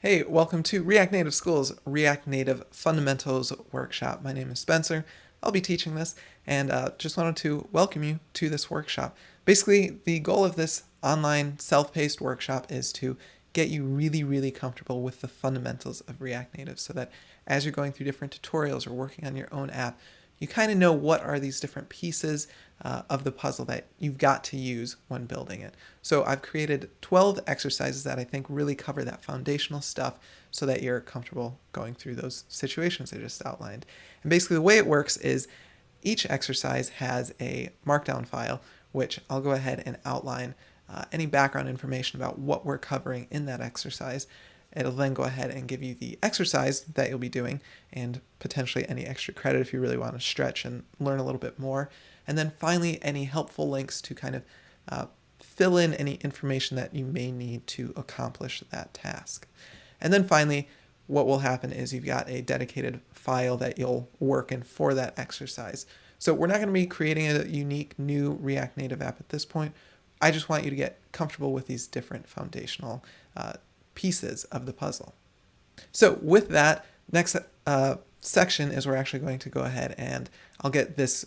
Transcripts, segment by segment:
Hey, welcome to React Native School's React Native Fundamentals Workshop. My name is Spencer. I'll be teaching this, and just wanted to welcome you to this workshop. Basically, the goal of this online self-paced workshop is to get you really comfortable with the fundamentals of React Native so that as you're going through different tutorials or working on your own app, you kind of know what are these different pieces of the puzzle that you've got to use when building it. So I've created 12 exercises that I think really cover that foundational stuff so that you're comfortable going through those situations I just outlined. And basically the way it works is each exercise has a markdown file, which I'll go ahead and outline any background information about what we're covering in that exercise. It'll then go ahead and give you the exercise that you'll be doing and potentially any extra credit if you really want to stretch and learn a little bit more. And then finally, any helpful links to kind of fill in any information that you may need to accomplish that task. And then finally, what will happen is you've got a dedicated file that you'll work in for that exercise. So we're not going to be creating a unique new React Native app at this point. I just want you to get comfortable with these different foundational pieces of the puzzle. So with that, next section is we're actually going to go ahead and I'll get this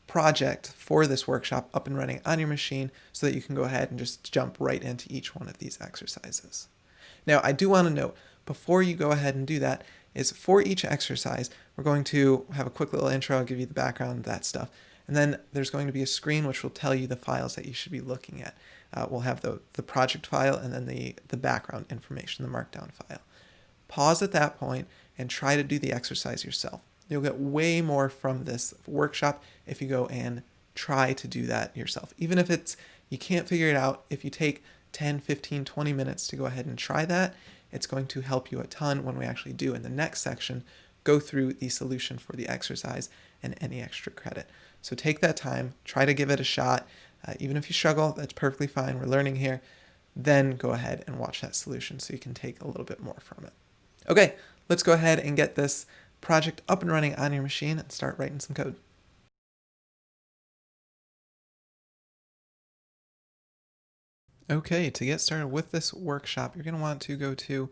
project for this workshop up and running on your machine so that you can go ahead and just jump right into each one of these exercises. Now, I do want to note, before you go ahead and do that, is for each exercise, we're going to have a quick little intro, I'll give you the background, that stuff, and then there's going to be a screen which will tell you the files that you should be looking at. We'll have the project file and then the background information, the markdown file. Pause at that point and try to do the exercise yourself. You'll get way more from this workshop if you go and try to do that yourself. Even if you can't figure it out, if you take 10, 15, 20 minutes to go ahead and try that, it's going to help you a ton when we actually do in the next section go through the solution for the exercise and any extra credit. So take that time, try to give it a shot. Even if you struggle, that's perfectly fine. We're learning here. Then go ahead and watch that solution so you can take a little bit more from it. Okay, let's go ahead and get this project up and running on your machine and start writing some code. Okay, to get started with this workshop, you're going to want to go to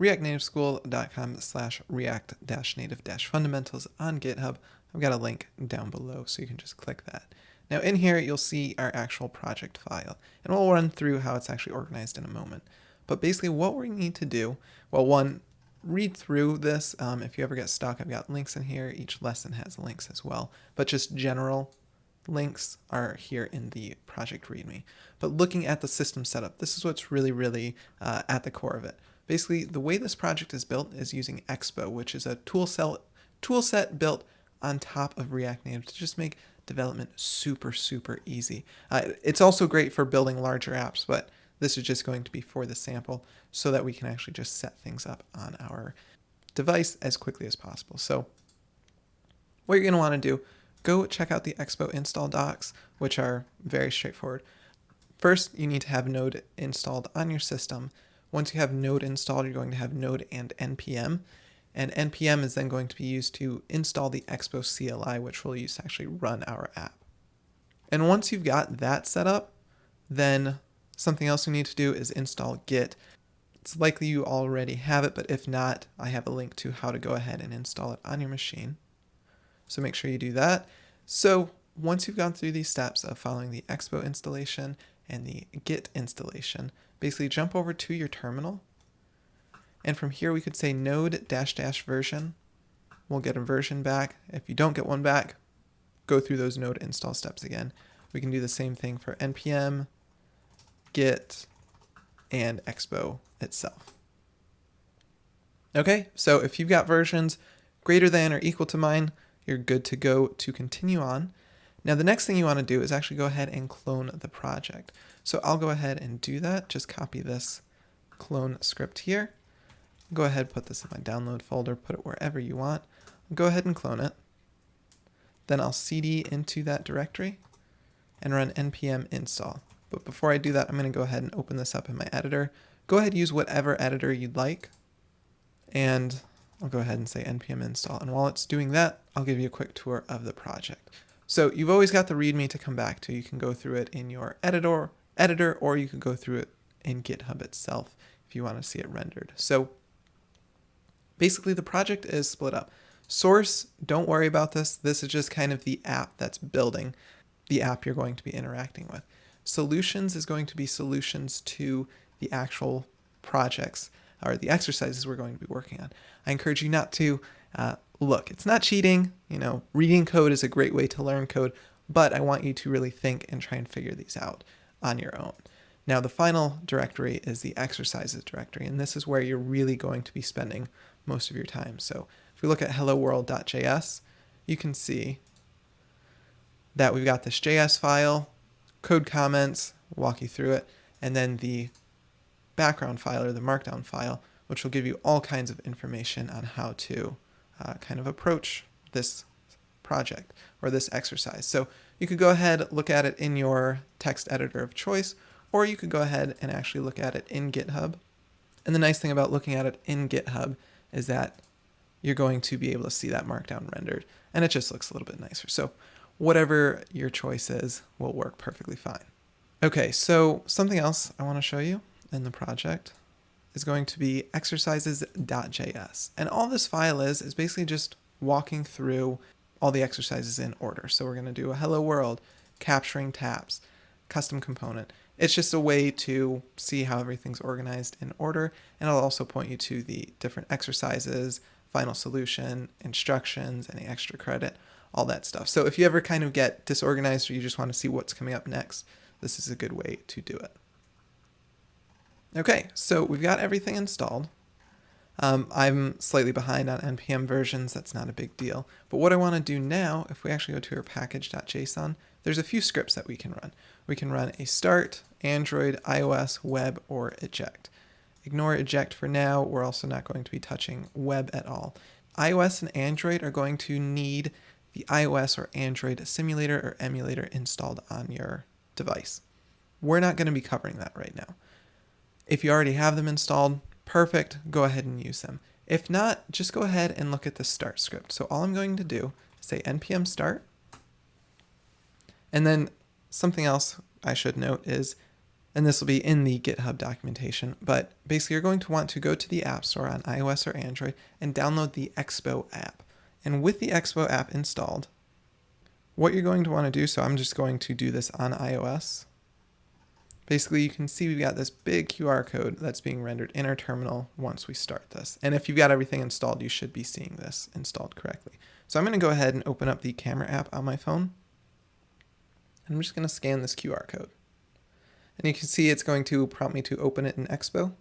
reactnativeschool.com/react-native-fundamentals on GitHub. I've got a link down below, so you can just click that. Now in here, you'll see our actual project file, and we'll run through how it's actually organized in a moment. But basically what we need to do, well, one, read through this. If you ever get stuck, I've got links in here. Each lesson has links as well, but just general links are here in the project README. But looking at the system setup, this is what's really at the core of it. Basically, the way this project is built is using Expo, which is a toolset built on top of React Native to just make development super easy. It's also great for building larger apps, but this is just going to be for the sample so that we can actually just set things up on our device as quickly as possible. So what you're going to want to do, go check out the Expo install docs, which are very straightforward. First, you need to have Node installed on your system. Once you have Node installed, you're going to have Node and NPM. And NPM is then going to be used to install the Expo CLI, which we'll use to actually run our app. And once you've got that set up, then something else we need to do is install Git. It's likely you already have it, but if not, I have a link to how to go ahead and install it on your machine. So make sure you do that. So once you've gone through these steps of following the Expo installation and the Git installation, basically jump over to your terminal. And from here, we could say node -- version. We'll get a version back. If you don't get one back, go through those node install steps again. We can do the same thing for NPM, Git, and Expo itself. Okay, so if you've got versions greater than or equal to mine, you're good to go to continue on. Now the next thing you want to do is actually go ahead and clone the project. So I'll go ahead and do that. Just copy this clone script here. Go ahead, put this in my download folder, put it wherever you want. Go ahead and clone it. Then I'll cd into that directory and run npm install. But before I do that, I'm going to go ahead and open this up in my editor. Go ahead, use whatever editor you'd like. And I'll go ahead and say npm install. And while it's doing that, I'll give you a quick tour of the project. So you've always got the README to come back to. You can go through it in your editor or you can go through it in GitHub itself if you want to see it rendered. So basically the project is split up. Source, don't worry about this. This is just kind of the app that's building the app you're going to be interacting with. Solutions is going to be solutions to the actual projects or the exercises we're going to be working on. I encourage you not to look. It's not cheating. Reading code is a great way to learn code, but I want you to really think and try and figure these out on your own. Now, the final directory is the exercises directory, and this is where you're really going to be spending most of your time. So if we look at helloworld.js, you can see that we've got this JS file, code comments, walk you through it, and then the background file or the markdown file, which will give you all kinds of information on how to kind of approach this project or this exercise. So you could go ahead, look at it in your text editor of choice, or you could go ahead and actually look at it in GitHub. And the nice thing about looking at it in GitHub is that you're going to be able to see that markdown rendered, and it just looks a little bit nicer. So whatever your choice is will work perfectly fine. Okay, so something else I want to show you in the project is going to be exercises.js. And all this file is basically just walking through all the exercises in order. So we're going to do a hello world, capturing tabs, custom component. It's just a way to see how everything's organized in order, and it'll also point you to the different exercises, final solution, instructions, any extra credit, all that stuff. So if you ever kind of get disorganized or you just want to see what's coming up next, this is a good way to do it. Okay, so we've got everything installed. I'm slightly behind on NPM versions, that's not a big deal. But what I want to do now, if we actually go to our package.json, there's a few scripts that we can run. We can run a start, Android, iOS, web, or eject. Ignore eject for now, we're also not going to be touching web at all. iOS and Android are going to need the iOS or Android simulator or emulator installed on your device. We're not going to be covering that right now. If you already have them installed, perfect, go ahead and use them. If not, just go ahead and look at the start script. So all I'm going to do is say npm start, and then something else I should note is, and this will be in the GitHub documentation, but basically you're going to want to go to the App Store on iOS or Android and download the Expo app. And with the Expo app installed, what you're going to want to do, so I'm just going to do this on iOS. Basically, you can see we've got this big QR code that's being rendered in our terminal once we start this. And if you've got everything installed, you should be seeing this installed correctly. So I'm going to go ahead and open up the camera app on my phone. And I'm just going to scan this QR code. And you can see it's going to prompt me to open it in Expo.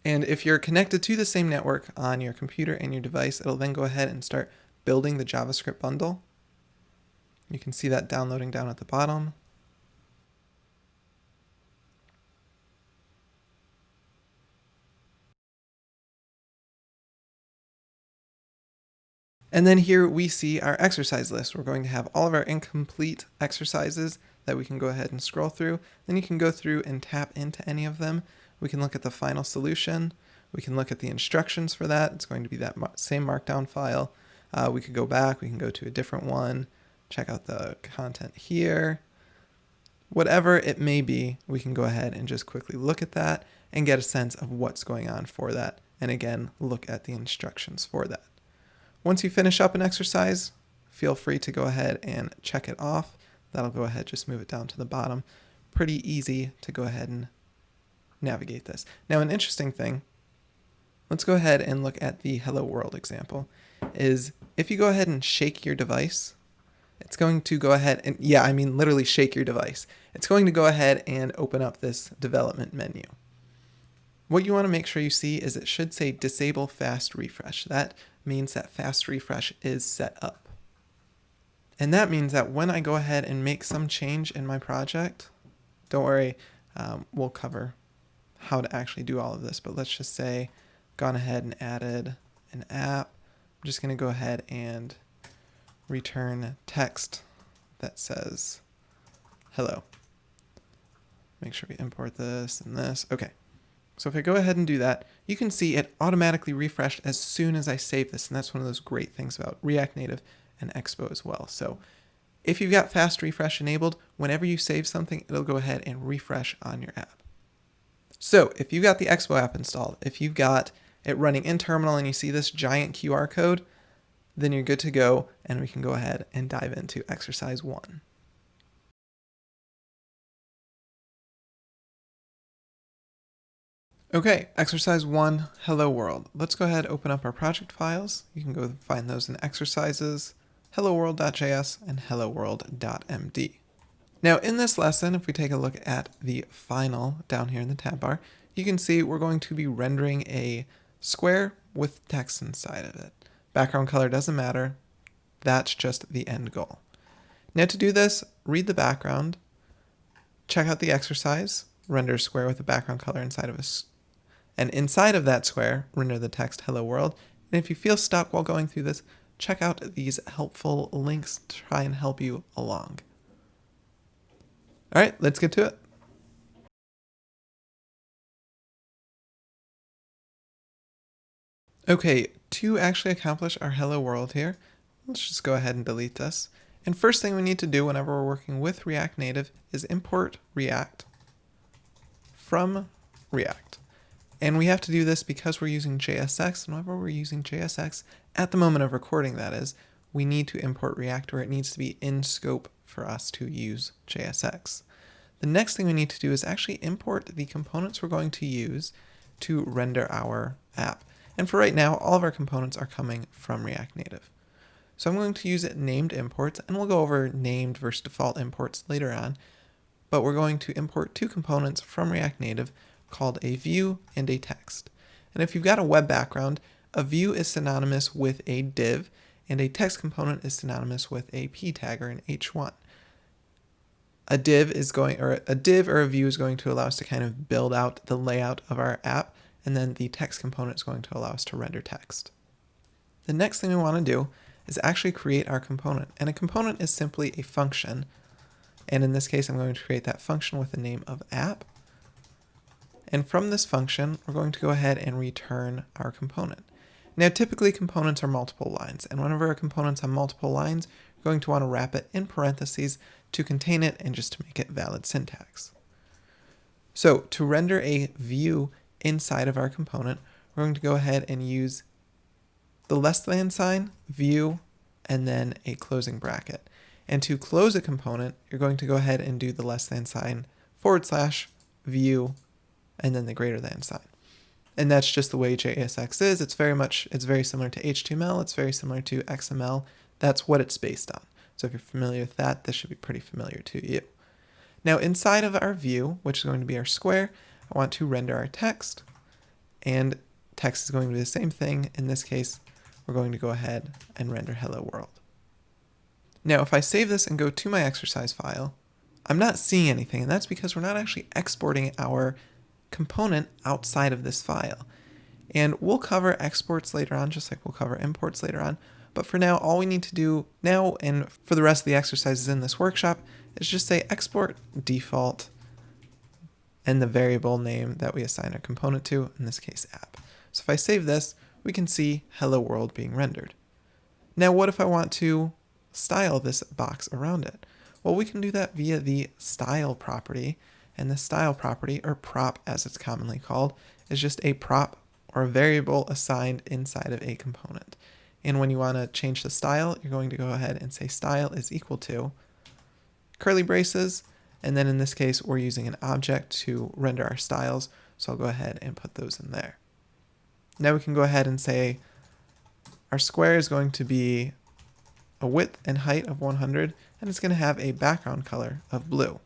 And if you're connected to the same network on your computer and your device, it'll then go ahead and start building the JavaScript bundle. You can see that downloading down at the bottom. And then here we see our exercise list. We're going to have all of our incomplete exercises that we can go ahead and scroll through. Then you can go through and tap into any of them. We can look at the final solution. We can look at the instructions for that. It's going to be that same markdown file. We could go back. We can go to a different one. Check out the content here. Whatever it may be, we can go ahead and just quickly look at that and get a sense of what's going on for that. And again, look at the instructions for that. Once you finish up an exercise, feel free to go ahead and check it off. That'll go ahead, just move it down to the bottom. Pretty easy to go ahead and navigate this. Now, an interesting thing, let's go ahead and look at the Hello World example, is if you go ahead and shake your device, it's going to go ahead and, yeah, I mean literally shake your device. It's going to go ahead and open up this development menu. What you want to make sure you see is it should say disable fast refresh. That means that fast refresh is set up. And that means that when I go ahead and make some change in my project, don't worry, we'll cover how to actually do all of this, but let's just say gone ahead and added an app. I'm just going to go ahead and return text that says hello. Make sure we import this and this. Okay. So if I go ahead and do that, you can see it automatically refreshed as soon as I save this. And that's one of those great things about React Native and Expo as well. So if you've got fast refresh enabled, whenever you save something, it'll go ahead and refresh on your app. So if you've got the Expo app installed, if you've got it running in terminal and you see this giant QR code, then you're good to go, and we can go ahead and dive into exercise 1. Okay, exercise 1, Hello World. Let's go ahead and open up our project files. You can go find those in exercises, helloworld.js and helloworld.md. Now in this lesson, if we take a look at the final down here in the tab bar, you can see we're going to be rendering a square with text inside of it. Background color doesn't matter. That's just the end goal. Now to do this, read the background, check out the exercise, render a square with a background color inside of and inside of that square, render the text Hello World. And if you feel stuck while going through this, check out these helpful links to try and help you along. All right, let's get to it. Okay, to actually accomplish our Hello World here, let's just go ahead and delete this. And first thing we need to do whenever we're working with React Native is import React from React. And we have to do this because we're using JSX, and whenever we're using JSX, at the moment of recording that is, we need to import React, or it needs to be in scope for us to use JSX. The next thing we need to do is actually import the components we're going to use to render our app. And for right now, all of our components are coming from React Native. So I'm going to use named imports, and we'll go over named versus default imports later on, but we're going to import 2 components from React Native called a view and a text. And if you've got a web background, a view is synonymous with a div, and a text component is synonymous with a p tag or an h1. A div or a view is going to allow us to kind of build out the layout of our app, and then the text component is going to allow us to render text. The next thing we want to do is actually create our component, and a component is simply a function, and in this case I'm going to create that function with the name of app, and from this function we're going to go ahead and return our component. Now typically components are multiple lines, and whenever a component's on multiple lines, you're going to want to wrap it in parentheses to contain it and just to make it valid syntax. So to render a view inside of our component, we're going to go ahead and use the less than sign, view, and then a closing bracket. And to close a component, you're going to go ahead and do the less than sign, / view, and then the greater than sign. And that's just the way JSX is. It's very similar to HTML. It's very similar to XML. That's what it's based on. So if you're familiar with that, this should be pretty familiar to you. Now inside of our view, which is going to be our square, I want to render our text. And text is going to be the same thing. In this case, we're going to go ahead and render Hello World. Now if I save this and go to my exercise file, I'm not seeing anything, and that's because we're not actually exporting our component outside of this file. And we'll cover exports later on, just like we'll cover imports later on. But for now, all we need to do now and for the rest of the exercises in this workshop is just say export default and the variable name that we assign our component to, in this case app. So if I save this, we can see Hello World being rendered. Now what if I want to style this box around it? Well, we can do that via the style property, and the style property, or prop as it's commonly called, is just a prop or a variable assigned inside of a component. And when you want to change the style, you're going to go ahead and say style is equal to curly braces, and then in this case we're using an object to render our styles, so I'll go ahead and put those in there. Now we can go ahead and say our square is going to be a width and height of 100, and it's going to have a background color of blue.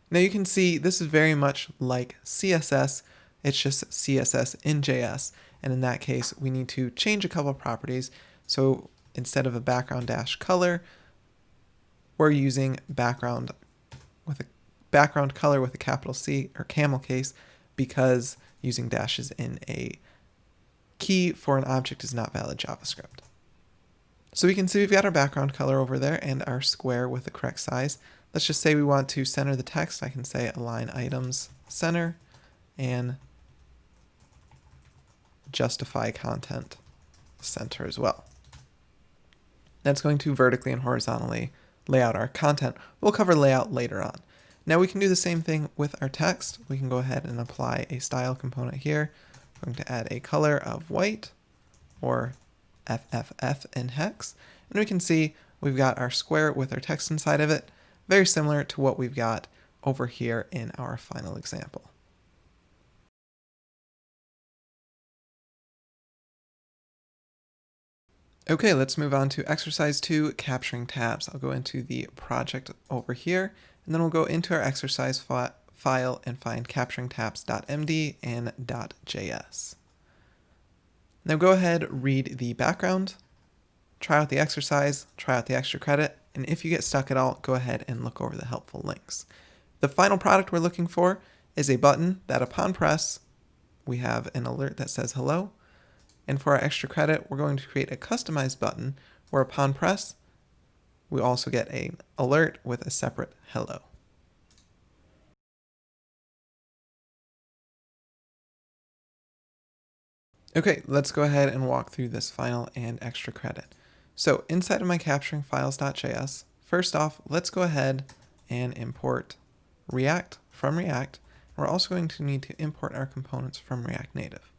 Now you can see this is very much like CSS, it's just CSS in JS, and in that case we need to change a couple of properties. So instead of a background dash color, we're using background color with a capital C or camel case, because using dashes in a key for an object is not valid JavaScript. So we can see we've got our background color over there and our square with the correct size. Let's just say we want to center the text. I can say align items center and justify content center as well. That's going to vertically and horizontally lay out our content. We'll cover layout later on. Now we can do the same thing with our text. We can go ahead and apply a style component here. I'm going to add a color of white or FFF in hex. And we can see we've got our square with our text inside of it, very similar to what we've got over here in our final example. Okay, let's move on to exercise 2, capturing tabs. I'll go into the project over here, and then we'll go into our exercise file and find capturingtabs.md and .js. Now go ahead, read the background, try out the exercise, try out the extra credit, and if you get stuck at all, go ahead and look over the helpful links. The final product we're looking for is a button that upon press, we have an alert that says hello. And for our extra credit, we're going to create a customized button where upon press, we also get an alert with a separate hello. Okay, let's go ahead and walk through this final and extra credit. So inside of my capturing files.js, first off, let's go ahead and import React from React. We're also going to need to import our components from React Native.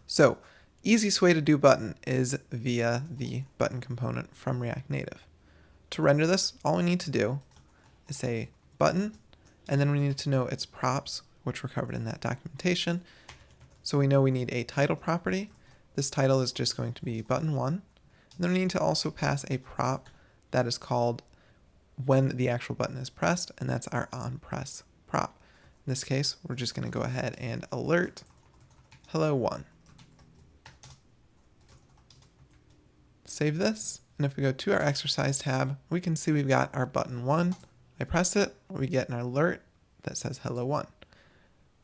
So easiest way to do button is via the button component from React Native. To render this, all we need to do is say button, and then we need to know its props, which were covered in that documentation. So we know we need a title property. This title is just going to be button1. And then we need to also pass a prop that is called when the actual button is pressed, and that's our onPress prop. In this case, we're just going to go ahead and alert hello1. Save this, and if we go to our exercise tab, we can see we've got our button 1. I press it, we get an alert that says hello 1.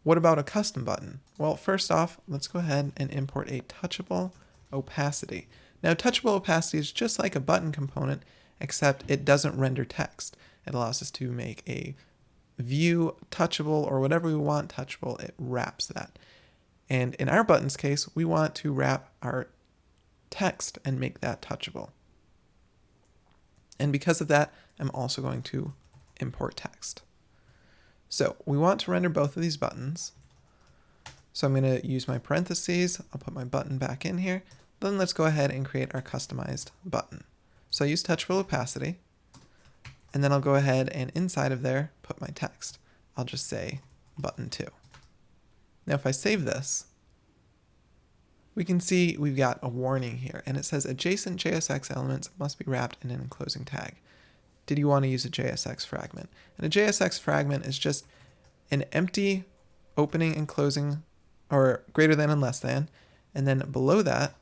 What about a custom button? Well, first off, let's go ahead and import a touchable opacity. Now, touchable opacity is just like a button component, except it doesn't render text. It allows us to make a view touchable or whatever we want touchable. It wraps that. And in our buttons case, we want to wrap our text and make that touchable. And because of that, I'm also going to import text. So we want to render both of these buttons. So I'm going to use my parentheses. I'll put my button back in here. Then let's go ahead and create our customized button. So I use touchable opacity, and then I'll go ahead and inside of there, put my text. I'll just say button 2. Now if I save this, we can see we've got a warning here, and it says adjacent JSX elements must be wrapped in an enclosing tag. Did you want to use a JSX fragment? And a JSX fragment is just an empty opening and closing, or greater than and less than, and then below that,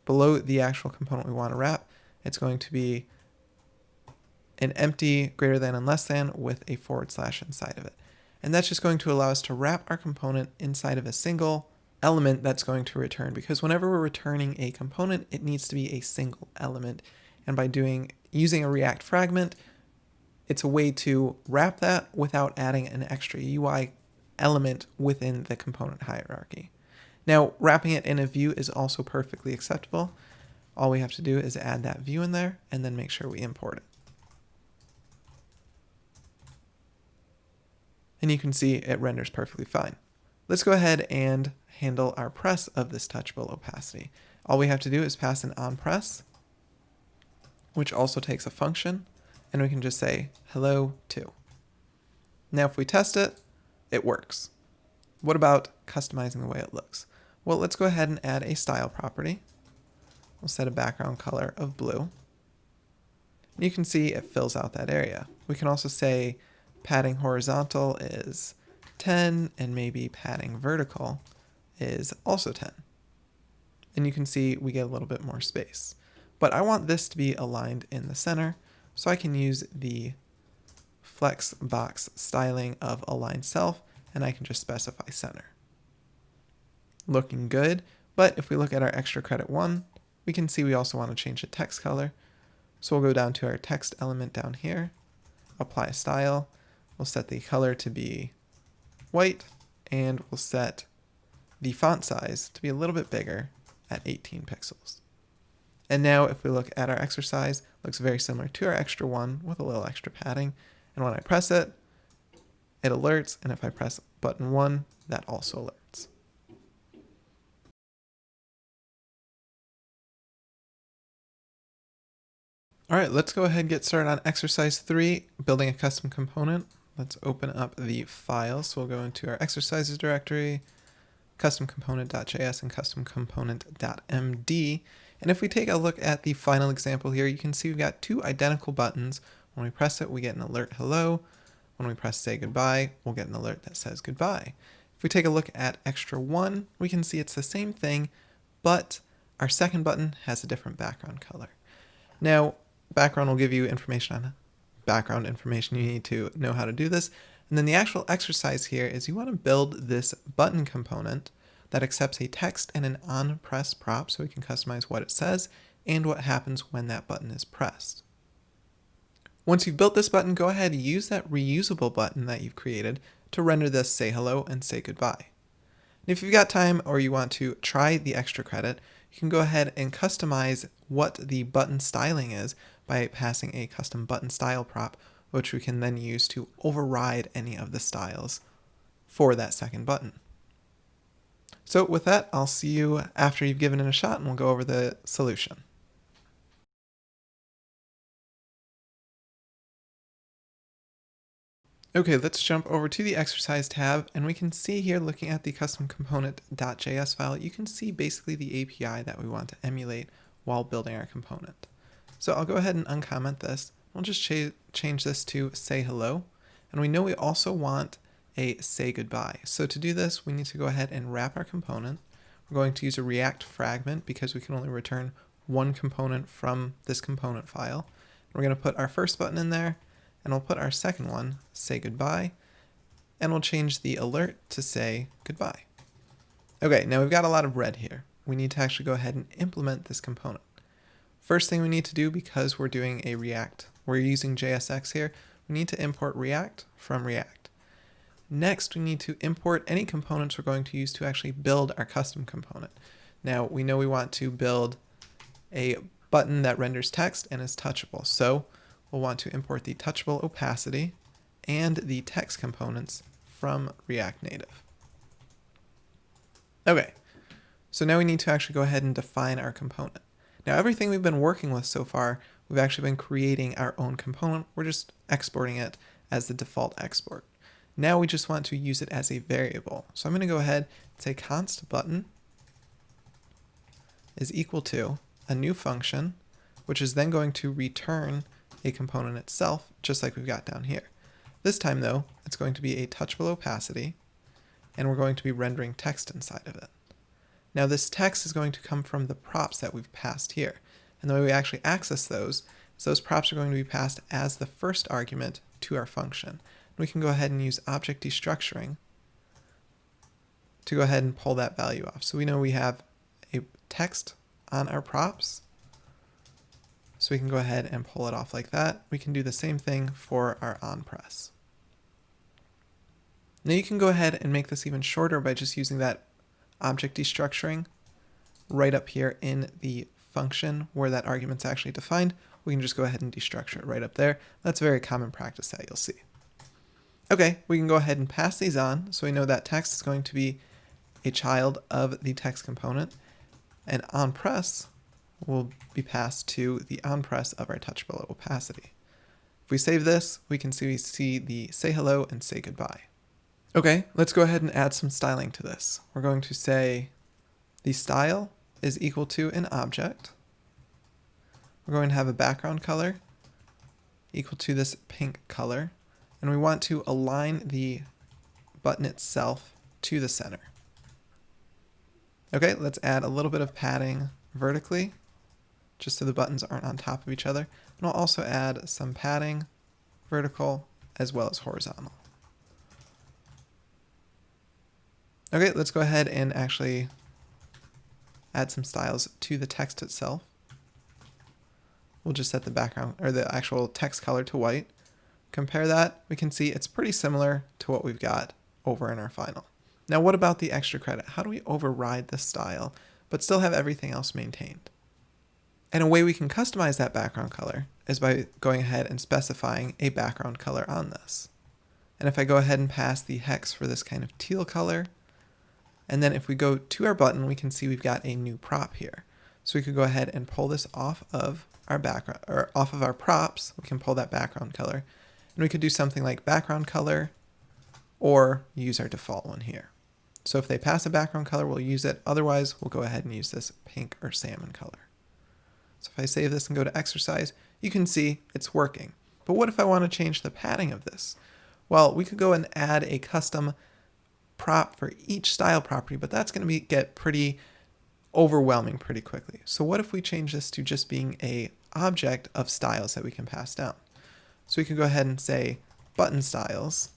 below the actual component we want to wrap, it's going to be an empty greater than and less than with a / inside of it. And that's just going to allow us to wrap our component inside of a single element that's going to return, because whenever we're returning a component, it needs to be a single element. And by using a React fragment, it's a way to wrap that without adding an extra UI element within the component hierarchy. Now, wrapping it in a view is also perfectly acceptable. All we have to do is add that view in there and then make sure we import it. And you can see it renders perfectly fine. Let's go ahead and handle our press of this touchable opacity. All we have to do is pass an onPress, which also takes a function, and we can just say hello 2. Now if we test it, it works. What about customizing the way it looks? Well, let's go ahead and add a style property. We'll set a background color of blue. And you can see it fills out that area. We can also say padding horizontal is 10, and maybe padding vertical is also 10. And you can see we get a little bit more space. But I want this to be aligned in the center, so I can use the flex box styling of align self, and I can just specify center. Looking good, but if we look at our extra credit 1, we can see we also want to change the text color. So we'll go down to our text element down here, apply a style, we'll set the color to be white, and we'll set the font size to be a little bit bigger at 18 pixels. And now if we look at our exercise, it looks very similar to our extra 1 with a little extra padding. And when I press it, it alerts, and if I press button 1, that also alerts. All right, let's go ahead and get started on exercise 3, building a custom component. Let's open up the files. So we'll go into our exercises directory, custom component.js and custom component.md. And if we take a look at the final example here, you can see we've got two identical buttons. When we press it, we get an alert hello. When we press say goodbye, we'll get an alert that says goodbye. If we take a look at extra 1, we can see it's the same thing, but our second button has a different background color. Now, background will give you information on background information. You need to know how to do this. And then the actual exercise here is you want to build this button component that accepts a text and an on-press prop so we can customize what it says and what happens when that button is pressed. Once you've built this button, go ahead and use that reusable button that you've created to render this say hello and say goodbye. And if you've got time or you want to try the extra credit, you can go ahead and customize what the button styling is by passing a custom button style prop, which we can then use to override any of the styles for that second button. So with that, I'll see you after you've given it a shot and we'll go over the solution. Okay, let's jump over to the exercise tab, and we can see here, looking at the custom component.js file, you can see basically the API that we want to emulate while building our component. So I'll go ahead and uncomment this. We'll just change this to say hello, and we know we also want a say goodbye. So to do this, we need to go ahead and wrap our component. We're going to use a React fragment because we can only return one component from this component file. We're going to put our first button in there, and we'll put our second one, say goodbye, and we'll change the alert to say goodbye. Okay, now we've got a lot of red here. We need to actually go ahead and implement this component. First thing we need to do, because we're doing a React, we're using JSX here, we need to import React from React. Next, we need to import any components we're going to use to actually build our custom component. Now, we know we want to build a button that renders text and is touchable, so we'll want to import the touchable opacity and the text components from React Native. Okay, so now we need to actually go ahead and define our component. Now everything we've been working with so far, we've actually been creating our own component. We're just exporting it as the default export. Now we just want to use it as a variable. So I'm going to go ahead and say const button is equal to a new function, which is then going to return a component itself, just like we've got down here. This time though, it's going to be a touchable opacity, and we're going to be rendering text inside of it. Now this text is going to come from the props that we've passed here. And the way we actually access those is those props are going to be passed as the first argument to our function. And we can go ahead and use object destructuring to go ahead and pull that value off. So we know we have a text on our props, so we can go ahead and pull it off like that. We can do the same thing for our onPress. Now you can go ahead and make this even shorter by just using that object destructuring right up here in the function where that argument's actually defined. We can just go ahead and destructure it right up there. That's a very common practice that you'll see. Okay, we can go ahead and pass these on. So we know that text is going to be a child of the text component, and onPress will be passed to the onPress of our touchable opacity. If we save this, we can see the say hello and say goodbye. Okay, let's go ahead and add some styling to this. We're going to say the style is equal to an object. We're going to have a background color equal to this pink color, and we want to align the button itself to the center. Okay, let's add a little bit of padding vertically, just so the buttons aren't on top of each other. And I'll also add some padding vertical as well as horizontal. Okay, let's go ahead and actually add some styles to the text itself. We'll just set the background or the actual text color to white. Compare that, we can see it's pretty similar to what we've got over in our final. Now what about the extra credit? How do we override the style but still have everything else maintained? And a way we can customize that background color is by going ahead and specifying a background color on this. And if I go ahead and pass the hex for this kind of teal color, and then if we go to our button, we can see we've got a new prop here. So we could go ahead and pull this off of our background, or off of our props. We can pull that background color, and we could do something like background color, or use our default one here. So if they pass a background color, we'll use it. Otherwise, we'll go ahead and use this pink or salmon color. So if I save this and go to exercise, you can see it's working. But what if I want to change the padding of this? Well, we could go and add a custom prop for each style property, but that's going to get pretty overwhelming pretty quickly. So what if we change this to just being a object of styles that we can pass down? So we could go ahead and say button styles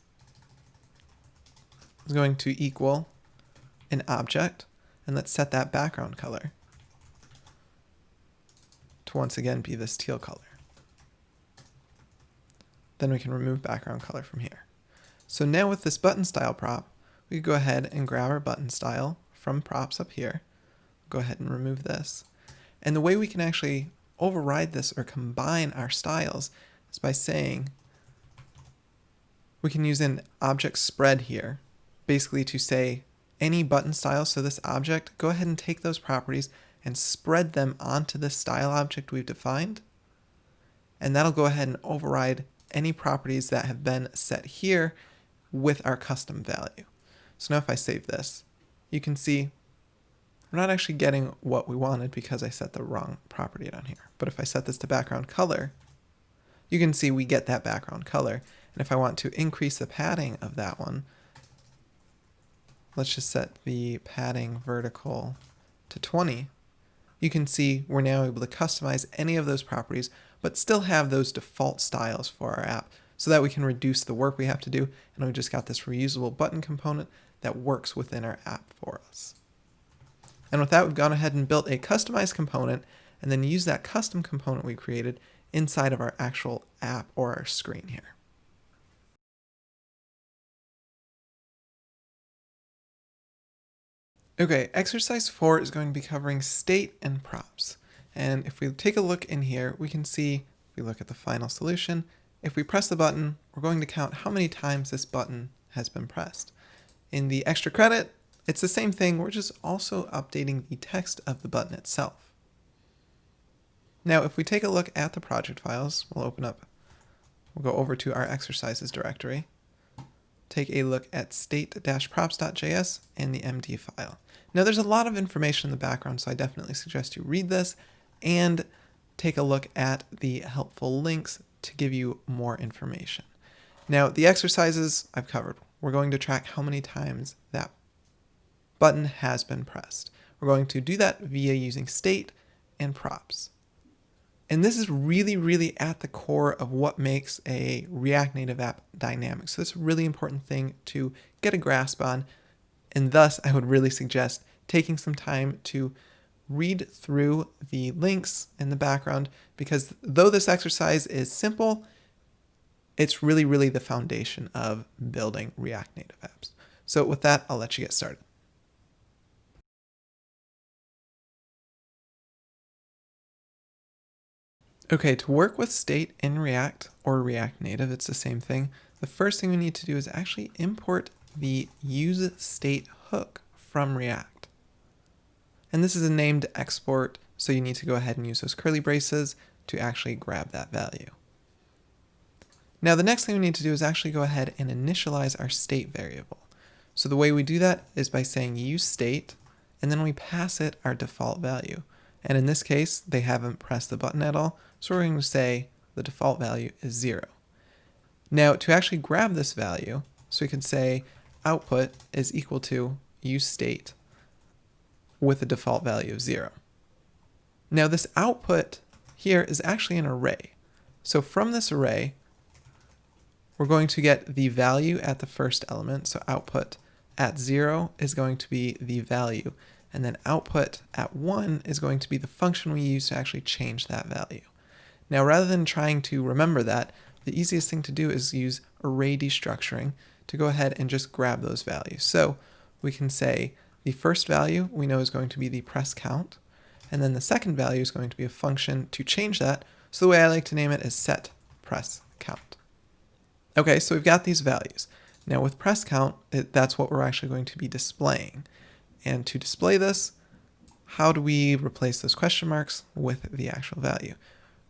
is going to equal an object, and let's set that background color to once again be this teal color. Then we can remove background color from here. So now with this button style prop, we could go ahead and grab our button style from props up here. Go ahead and remove this. And the way we can actually override this or combine our styles is by saying we can use an object spread here, basically to say any button style, so this object, go ahead and take those properties and spread them onto the style object we've defined. And that'll go ahead and override any properties that have been set here with our custom value. So now if I save this, you can see we're not actually getting what we wanted because I set the wrong property down here. But if I set this to background color, you can see we get that background color. And if I want to increase the padding of that one, let's just set the padding vertical to 20. You can see we're now able to customize any of those properties, but still have those default styles for our app so that we can reduce the work we have to do. And we just got this reusable button component that works within our app for us. And with that, we've gone ahead and built a customized component and then used that custom component we created inside of our actual app or our screen here. Okay, exercise 4 is going to be covering state and props. And if we take a look in here, we can see, if we look at the final solution, if we press the button, we're going to count how many times this button has been pressed. In the extra credit, it's the same thing, we're just also updating the text of the button itself. Now, if we take a look at the project files, we'll go over to our exercises directory, take a look at state-props.js and the MD file. Now, there's a lot of information in the background, so I definitely suggest you read this and take a look at the helpful links to give you more information. Now, the exercises I've covered. We're going to track how many times that button has been pressed. We're going to do that via using state and props. And this is really, really at the core of what makes a React Native app dynamic. So it's a really important thing to get a grasp on. And thus, I would really suggest taking some time to read through the links in the background, because though this exercise is simple, it's really, really the foundation of building React Native apps. So with that, I'll let you get started. Okay, to work with state in React or React Native, it's the same thing. The first thing we need to do is actually import the useState hook from React. And this is a named export, so you need to go ahead and use those curly braces to actually grab that value. Now the next thing we need to do is actually go ahead and initialize our state variable. So the way we do that is by saying useState, and then we pass it our default value. And in this case, they haven't pressed the button at all, so we're going to say the default value is 0. Now to actually grab this value, so we can say output is equal to useState with a default value of 0. Now this output here is actually an array. So from this array, we're going to get the value at the first element, so output at 0 is going to be the value, and then output at 1 is going to be the function we use to actually change that value. Now rather than trying to remember that, the easiest thing to do is use array destructuring to go ahead and just grab those values. So we can say the first value we know is going to be the press count, and then the second value is going to be a function to change that, so the way I like to name it is set press count. Okay, so we've got these values. Now with press count, that's what we're actually going to be displaying. And to display this, how do we replace those question marks with the actual value?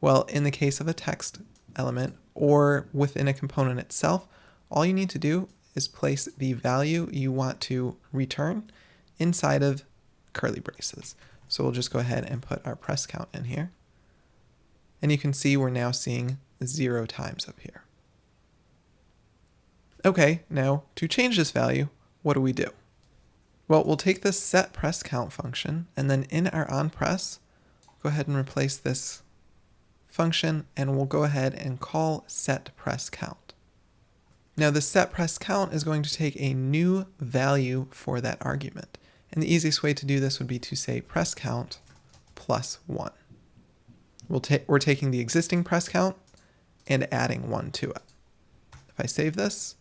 Well, in the case of a text element or within a component itself, all you need to do is place the value you want to return inside of curly braces. So we'll just go ahead and put our press count in here. And you can see we're now seeing 0 times up here. Okay, now to change this value, what do we do? Well, we'll take this set press count function, and then in our onPress, go ahead and replace this function, and we'll go ahead and call set press count. Now the set press count is going to take a new value for that argument. And the easiest way to do this would be to say press count plus 1. We're taking the existing press count and adding 1 to it. If I save this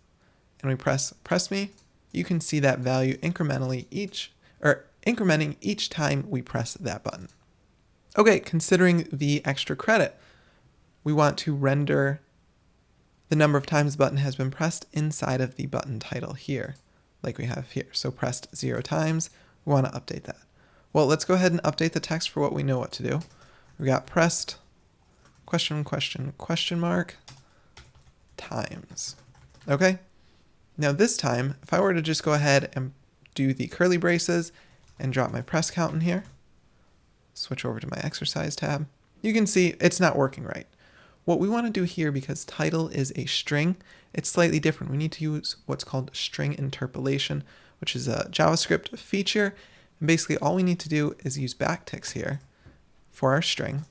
and we press me, you can see that value incrementing each time we press that button. Okay, considering the extra credit, we want to render the number of times the button has been pressed inside of the button title here, like we have here. So pressed 0 times, we want to update that. Well, let's go ahead and update the text for what we know what to do. We got pressed question mark times. Okay? Now this time, if I were to just go ahead and do the curly braces and drop my press count in here, switch over to my exercise tab, you can see it's not working right. What we want to do here, because title is a string, it's slightly different. We need to use what's called string interpolation, which is a JavaScript feature. And basically all we need to do is use backticks here for our string.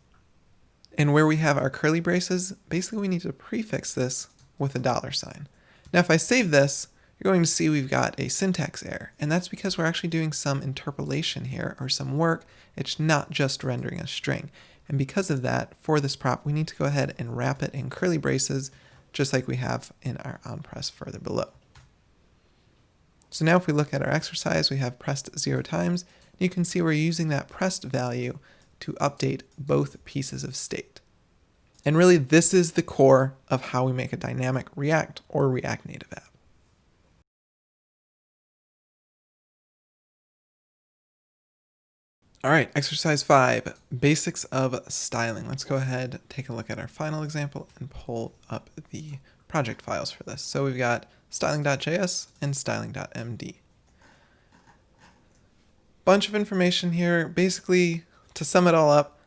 And where we have our curly braces, basically we need to prefix this with a $sign. Now if I save this, you're going to see we've got a syntax error. And that's because we're actually doing some interpolation here, or some work. It's not just rendering a string. And because of that, for this prop, we need to go ahead and wrap it in curly braces, just like we have in our onPress further below. So now if we look at our exercise, we have pressed 0 times. You can see we're using that pressed value to update both pieces of state. And really, this is the core of how we make a dynamic React or React Native app. All right, exercise 5, basics of styling. Let's go ahead, take a look at our final example, and pull up the project files for this. So we've got styling.js and styling.md. Bunch of information here. Basically, to sum it all up,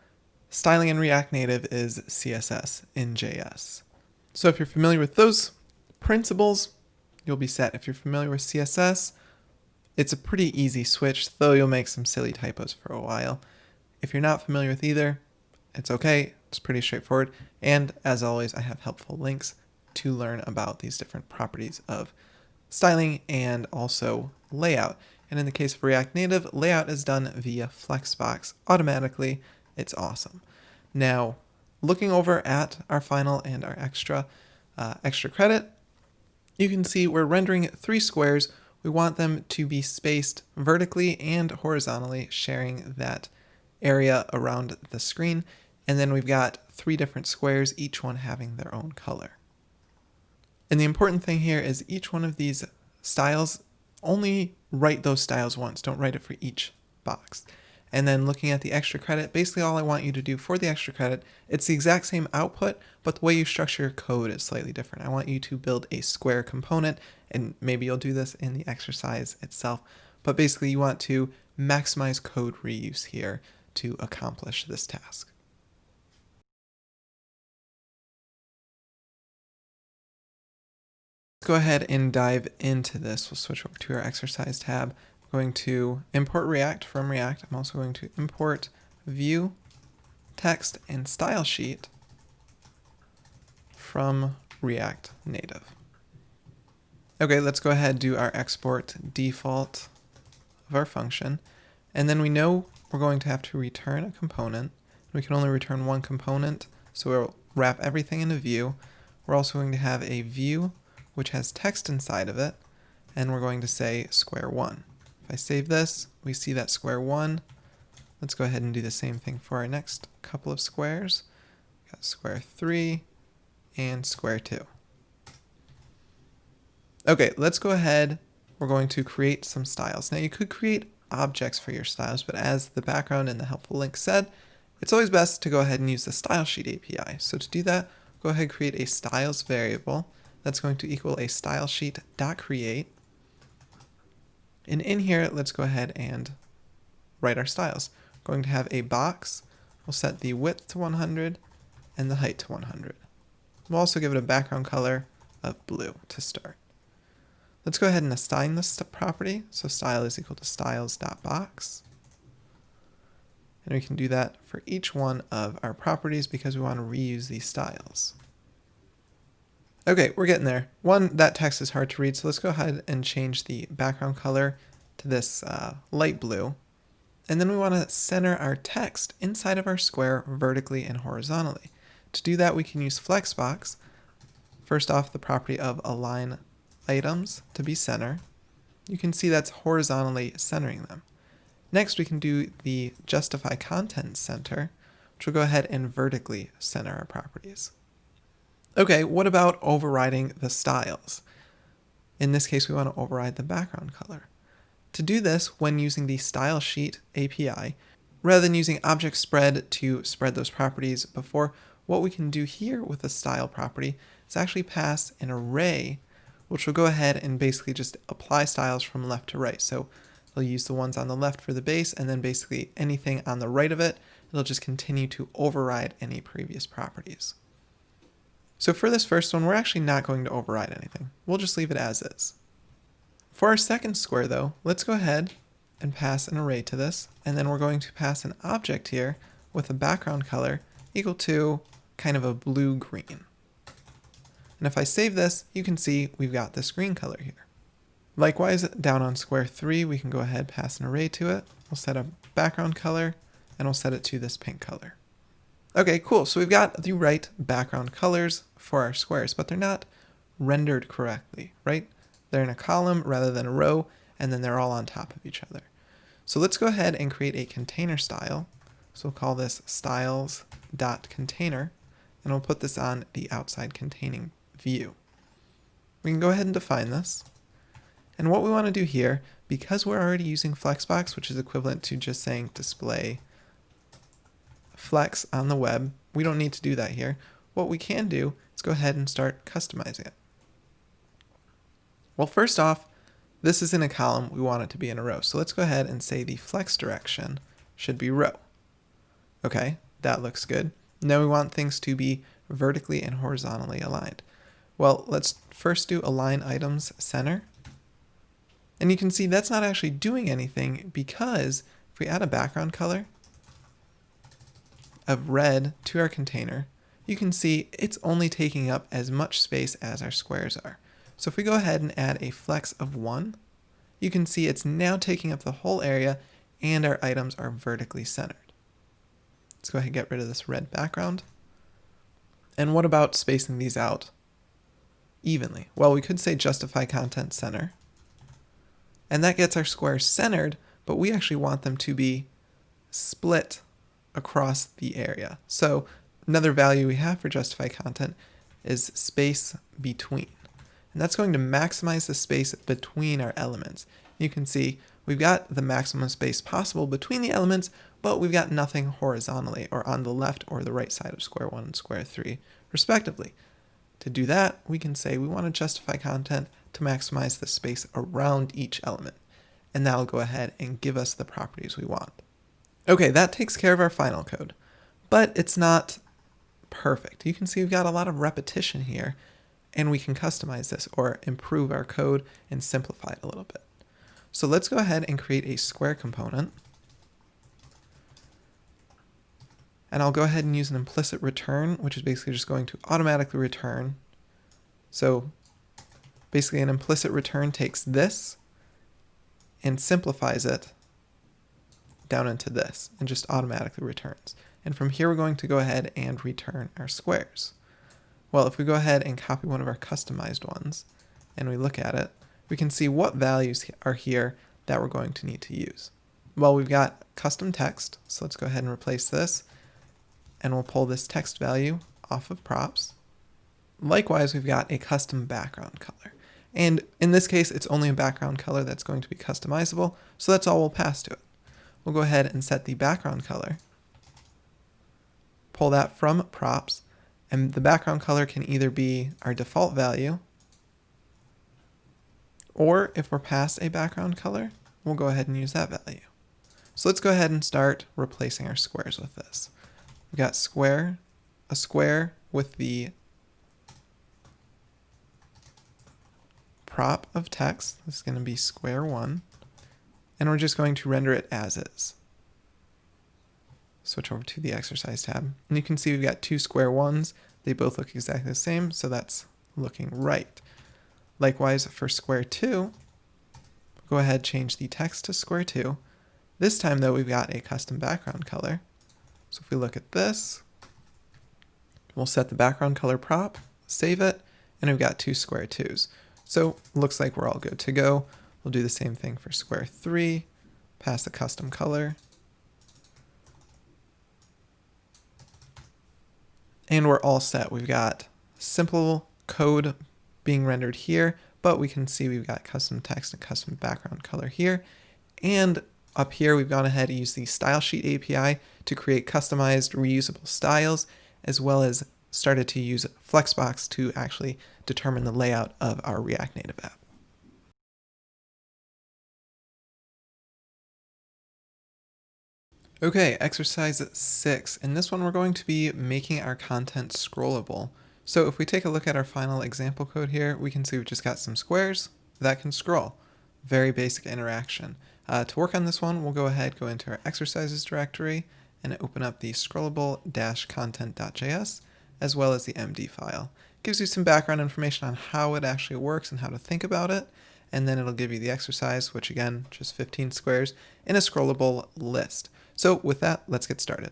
styling in React Native is CSS in JS. So if you're familiar with those principles, you'll be set. If you're familiar with CSS, it's a pretty easy switch, though you'll make some silly typos for a while. If you're not familiar with either, it's okay. It's pretty straightforward. And as always, I have helpful links to learn about these different properties of styling and also layout. And in the case of React Native, layout is done via Flexbox automatically. It's awesome. Now, looking over at our final and our extra credit, you can see we're rendering 3 squares. We want them to be spaced vertically and horizontally, sharing that area around the screen. And then we've got 3 different squares, each one having their own color. And the important thing here is each one of these styles, only write those styles once. Don't write it for each box. And then looking at the extra credit, basically all I want you to do for the extra credit, it's the exact same output, but the way you structure your code is slightly different. I want you to build a square component, and maybe you'll do this in the exercise itself, but basically you want to maximize code reuse here to accomplish this task. Let's go ahead and dive into this. We'll switch over to our exercise tab. I'm going to import React from React. I'm also going to import view, text, and style sheet from React Native. Okay, let's go ahead and do our export default of our function. And then we know we're going to have to return a component. We can only return one component, so we'll wrap everything in a view. We're also going to have a view which has text inside of it, and we're going to say square 1. If I save this, we see that square 1. Let's go ahead and do the same thing for our next couple of squares. We've got square 3 and square 2. Okay, let's go ahead. We're going to create some styles. Now you could create objects for your styles, but as the background and the helpful link said, it's always best to go ahead and use the style sheet API. So to do that, go ahead and create a styles variable that's going to equal a stylesheet.create. And in here, let's go ahead and write our styles. We're going to have a box. We'll set the width to 100 and the height to 100. We'll also give it a background color of blue to start. Let's go ahead and assign this property. So style is equal to styles.box. And we can do that for each one of our properties because we want to reuse these styles. Okay, we're getting there. One, that text is hard to read, so let's go ahead and change the background color to this light blue. And then we want to center our text inside of our square vertically and horizontally. To do that, we can use Flexbox. First off, the property of align items to be center. You can see that's horizontally centering them. Next, we can do the justify content center, which will go ahead and vertically center our properties. Okay, what about overriding the styles? In this case, we want to override the background color. To do this, when using the style sheet API, rather than using object spread to spread those properties before, what we can do here with the style property is actually pass an array, which will go ahead and basically just apply styles from left to right. So it'll use the ones on the left for the base, and then basically anything on the right of it, it'll just continue to override any previous properties. So for this first one, we're actually not going to override anything. We'll just leave it as is. For our second square though, let's go ahead and pass an array to this, and then we're going to pass an object here with a background color equal to kind of a blue-green. And if I save this, you can see we've got this green color here. Likewise, down on square 3, we can go ahead and pass an array to it. We'll set a background color, and we'll set it to this pink color. Okay, cool. So we've got the right background colors for our squares, but they're not rendered correctly, right? They're in a column rather than a row, and then they're all on top of each other. So let's go ahead and create a container style. So we'll call this styles.container, and we'll put this on the outside containing view. We can go ahead and define this. And what we want to do here, because we're already using Flexbox, which is equivalent to just saying display flex on the web, we don't need to do that here. What we can do is go ahead and start customizing it. Well, first off, this is in a column, we want it to be in a row. So let's go ahead and say the flex direction should be row. Okay, that looks good. Now we want things to be vertically and horizontally aligned. Well, let's first do align items center. And you can see that's not actually doing anything because if we add a background color of red to our container, you can see it's only taking up as much space as our squares are. So if we go ahead and add a flex of 1, you can see it's now taking up the whole area and our items are vertically centered. Let's go ahead and get rid of this red background. And what about spacing these out evenly? Well, we could say justify content center. And that gets our squares centered, but we actually want them to be split across the area. So another value we have for justify content is space between. And that's going to maximize the space between our elements. You can see we've got the maximum space possible between the elements, but we've got nothing horizontally or on the left or the right side of square 1 and square 3, respectively. To do that, we can say we want to justify content to maximize the space around each element. And that'll go ahead and give us the properties we want. Okay, that takes care of our final code, but it's not perfect. You can see we've got a lot of repetition here, and we can customize this or improve our code and simplify it a little bit. So let's go ahead and create a square component. And I'll go ahead and use an implicit return, which is basically just going to automatically return. So basically an implicit return takes this and simplifies it down into this and just automatically returns. And from here, we're going to go ahead and return our squares. Well, if we go ahead and copy one of our customized ones and we look at it, we can see what values are here that we're going to need to use. Well, we've got custom text, so let's go ahead and replace this, and we'll pull this text value off of props. Likewise, we've got a custom background color. And in this case, it's only a background color that's going to be customizable, so that's all we'll pass to it. We'll go ahead and set the background color, pull that from props, and the background color can either be our default value, or if we're past a background color, we'll go ahead and use that value. So let's go ahead and start replacing our squares with this. We've got a square with the prop of text. This is going to be square 1. And we're just going to render it as is. Switch over to the exercise tab. And you can see we've got two square 1s. They both look exactly the same, so that's looking right. Likewise, for square 2, go ahead, change the text to square 2. This time, though, we've got a custom background color. So if we look at this, we'll set the background color prop, save it, and we've got two square 2s. So looks like we're all good to go. We'll do the same thing for square 3, pass the custom color. And we're all set. We've got simple code being rendered here, but we can see we've got custom text and custom background color here. And up here, we've gone ahead and used the Style Sheet API to create customized reusable styles, as well as started to use Flexbox to actually determine the layout of our React Native app. Okay, exercise 6. In this one, we're going to be making our content scrollable. So if we take a look at our final example code here, we can see we've just got some squares that can scroll. Very basic interaction. To work on this one, we'll go into our exercises directory and open up the scrollable-content.js as well as the MD file. It gives you some background information on how it actually works and how to think about it, and then it'll give you the exercise, which again, just 15 squares in a scrollable list. So with that, let's get started.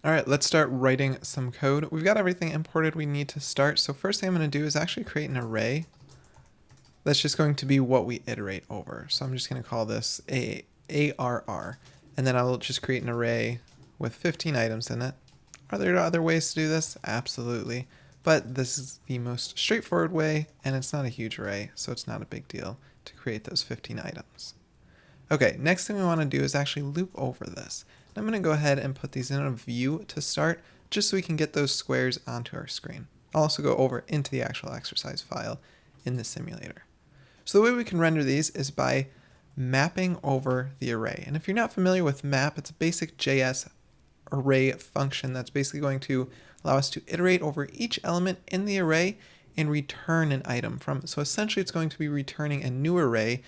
All right, let's start writing some code. We've got everything imported we need to start. So first thing I'm going to do is actually create an array that's just going to be what we iterate over. So I'm just going to call this ARR, and then I'll just create an array with 15 items in it. Are there other ways to do this? Absolutely. But this is the most straightforward way, and it's not a huge array, so it's not a big deal to create those 15 items. Okay, next thing we want to do is actually loop over this. I'm going to go ahead and put these in a view to start, just so we can get those squares onto our screen. I'll also go over into the actual exercise file in the simulator. So the way we can render these is by mapping over the array. And if you're not familiar with map, it's a basic JS array function that's basically going to allow us to iterate over each element in the array and return an item from it. So essentially it's going to be returning a new array,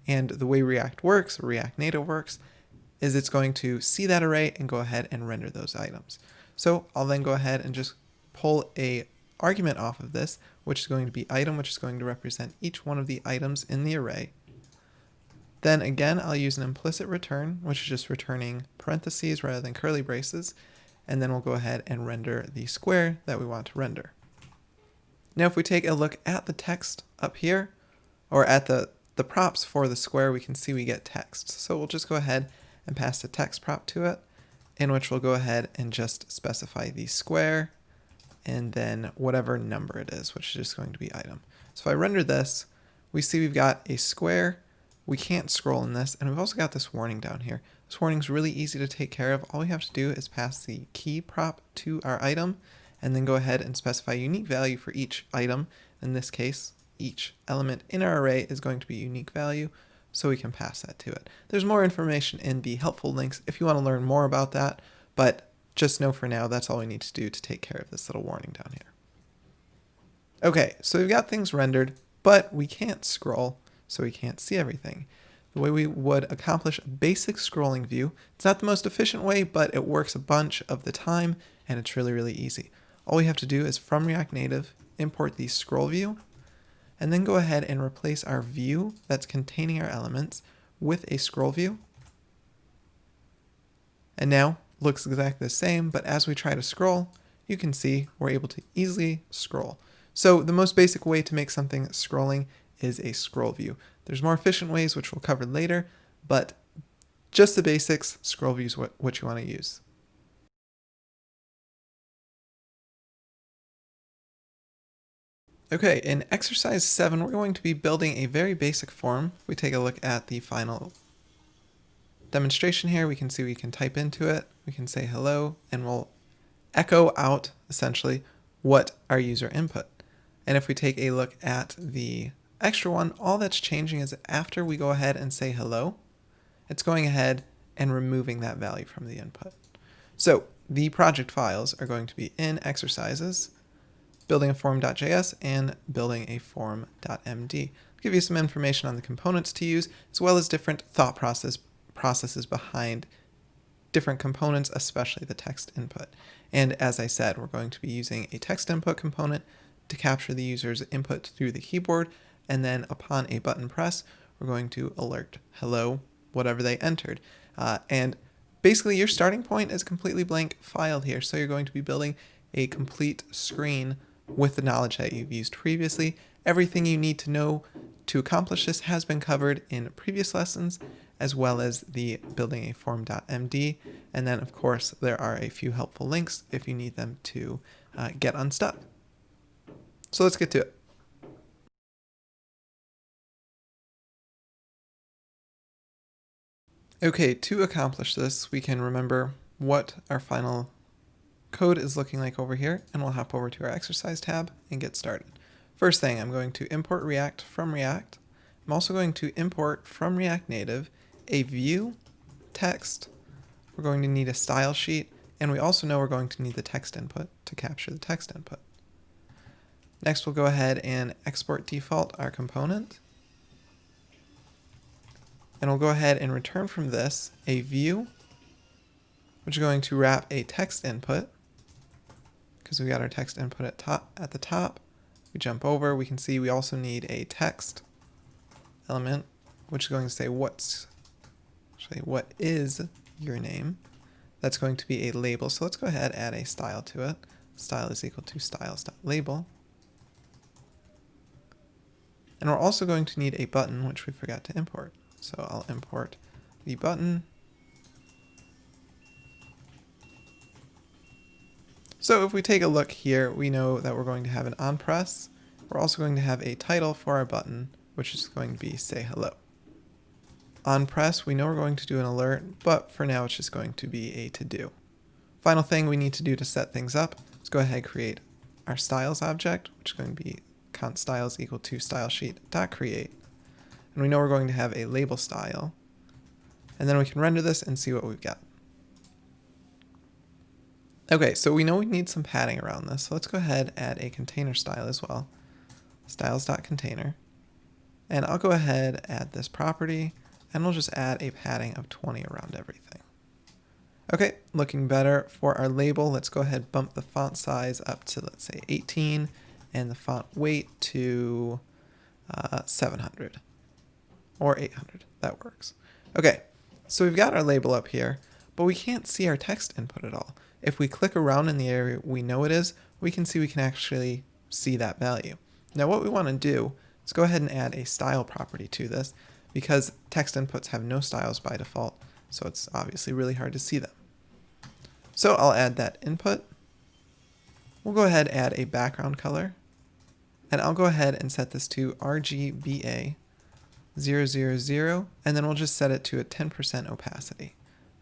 and the way React works, or React Native works, is it's going to see that array and go ahead and render those items. So I'll then go ahead and just pull a argument off of this, which is going to be item, which is going to represent each one of the items in the array. Then again, I'll use an implicit return, which is just returning parentheses rather than curly braces. And then we'll go ahead and render the square that we want to render. Now, if we take a look at the text up here, or at the props for the square, we can see we get text. So we'll just go ahead and pass the text prop to it, in which we'll go ahead and just specify the square and then whatever number it is, which is just going to be item. So if I render this, we see we've got a square. We can't scroll in this, and we've also got this warning down here. This warning is really easy to take care of. All we have to do is pass the key prop to our item, and then go ahead and specify a unique value for each item. In this case, each element in our array is going to be a unique value, so we can pass that to it. There's more information in the helpful links if you want to learn more about that, but just know for now that's all we need to do to take care of this little warning down here. Okay, so we've got things rendered, but we can't scroll, so we can't see everything. The way we would accomplish a basic scrolling view, it's not the most efficient way, but it works a bunch of the time, and it's really, really easy. All we have to do is from React Native, import the scroll view, and then go ahead and replace our view that's containing our elements with a scroll view. And now, looks exactly the same, but as we try to scroll, you can see we're able to easily scroll. So the most basic way to make something scrolling is a scroll view. There's more efficient ways, which we'll cover later, but just the basics, scroll view is what you want to use. Okay, in exercise 7, we're going to be building a very basic form. If we take a look at the final demonstration here, we can see we can type into it, we can say hello, and we'll echo out, essentially, what our user input. And if we take a look at the extra one, all that's changing is after we go ahead and say hello, it's going ahead and removing that value from the input. So the project files are going to be in exercises, building a form.js, and building a form.md. I'll give you some information on the components to use, as well as different thought processes behind different components, especially the text input. And as I said, we're going to be using a text input component to capture the user's input through the keyboard, and then upon a button press, we're going to alert hello, whatever they entered. And basically your starting point is a completely blank file here, so you're going to be building a complete screen with the knowledge that you've used previously. Everything you need to know to accomplish this has been covered in previous lessons, as well as the building a form.md. And then, of course, there are a few helpful links if you need them to get unstuck. So let's get to it. Okay, to accomplish this, we can remember what our final code is looking like over here, and we'll hop over to our exercise tab and get started. First thing, I'm going to import React from React. I'm also going to import from React Native a view, text. We're going to need a style sheet, and we also know we're going to need the text input to capture the text input. Next, we'll go ahead and export default our component. And we'll go ahead and return from this a view, which is going to wrap a text input, because we got our text input at the top. We jump over, we can see we also need a text element, which is going to say what is your name. That's going to be a label. So let's go ahead and add a style to it. Style is equal to styles.label. And we're also going to need a button, which we forgot to import. So I'll import the button. So if we take a look here, we know that we're going to have an on press. We're also going to have a title for our button, which is going to be say hello. On press, we know we're going to do an alert, but for now it's just going to be a to do. Final thing we need to do to set things up, let's go ahead and create our styles object, which is going to be const styles equal to stylesheet.create. And we know we're going to have a label style. And then we can render this and see what we've got. Okay, so we know we need some padding around this. So let's go ahead and add a container style as well. Styles.container. And I'll go ahead and add this property, and we'll just add a padding of 20 around everything. Okay, looking better. For our label, let's go ahead and bump the font size up to, let's say, 18, and the font weight to 700 or 800. That works. Okay, so we've got our label up here, but we can't see our text input at all. If we click around in the area we know it is, we can see we can actually see that value. Now what we want to do is go ahead and add a style property to this, because text inputs have no styles by default, so it's obviously really hard to see them. So I'll add that input. We'll go ahead and add a background color, and I'll go ahead and set this to RGBA 000, and then we'll just set it to a 10% opacity.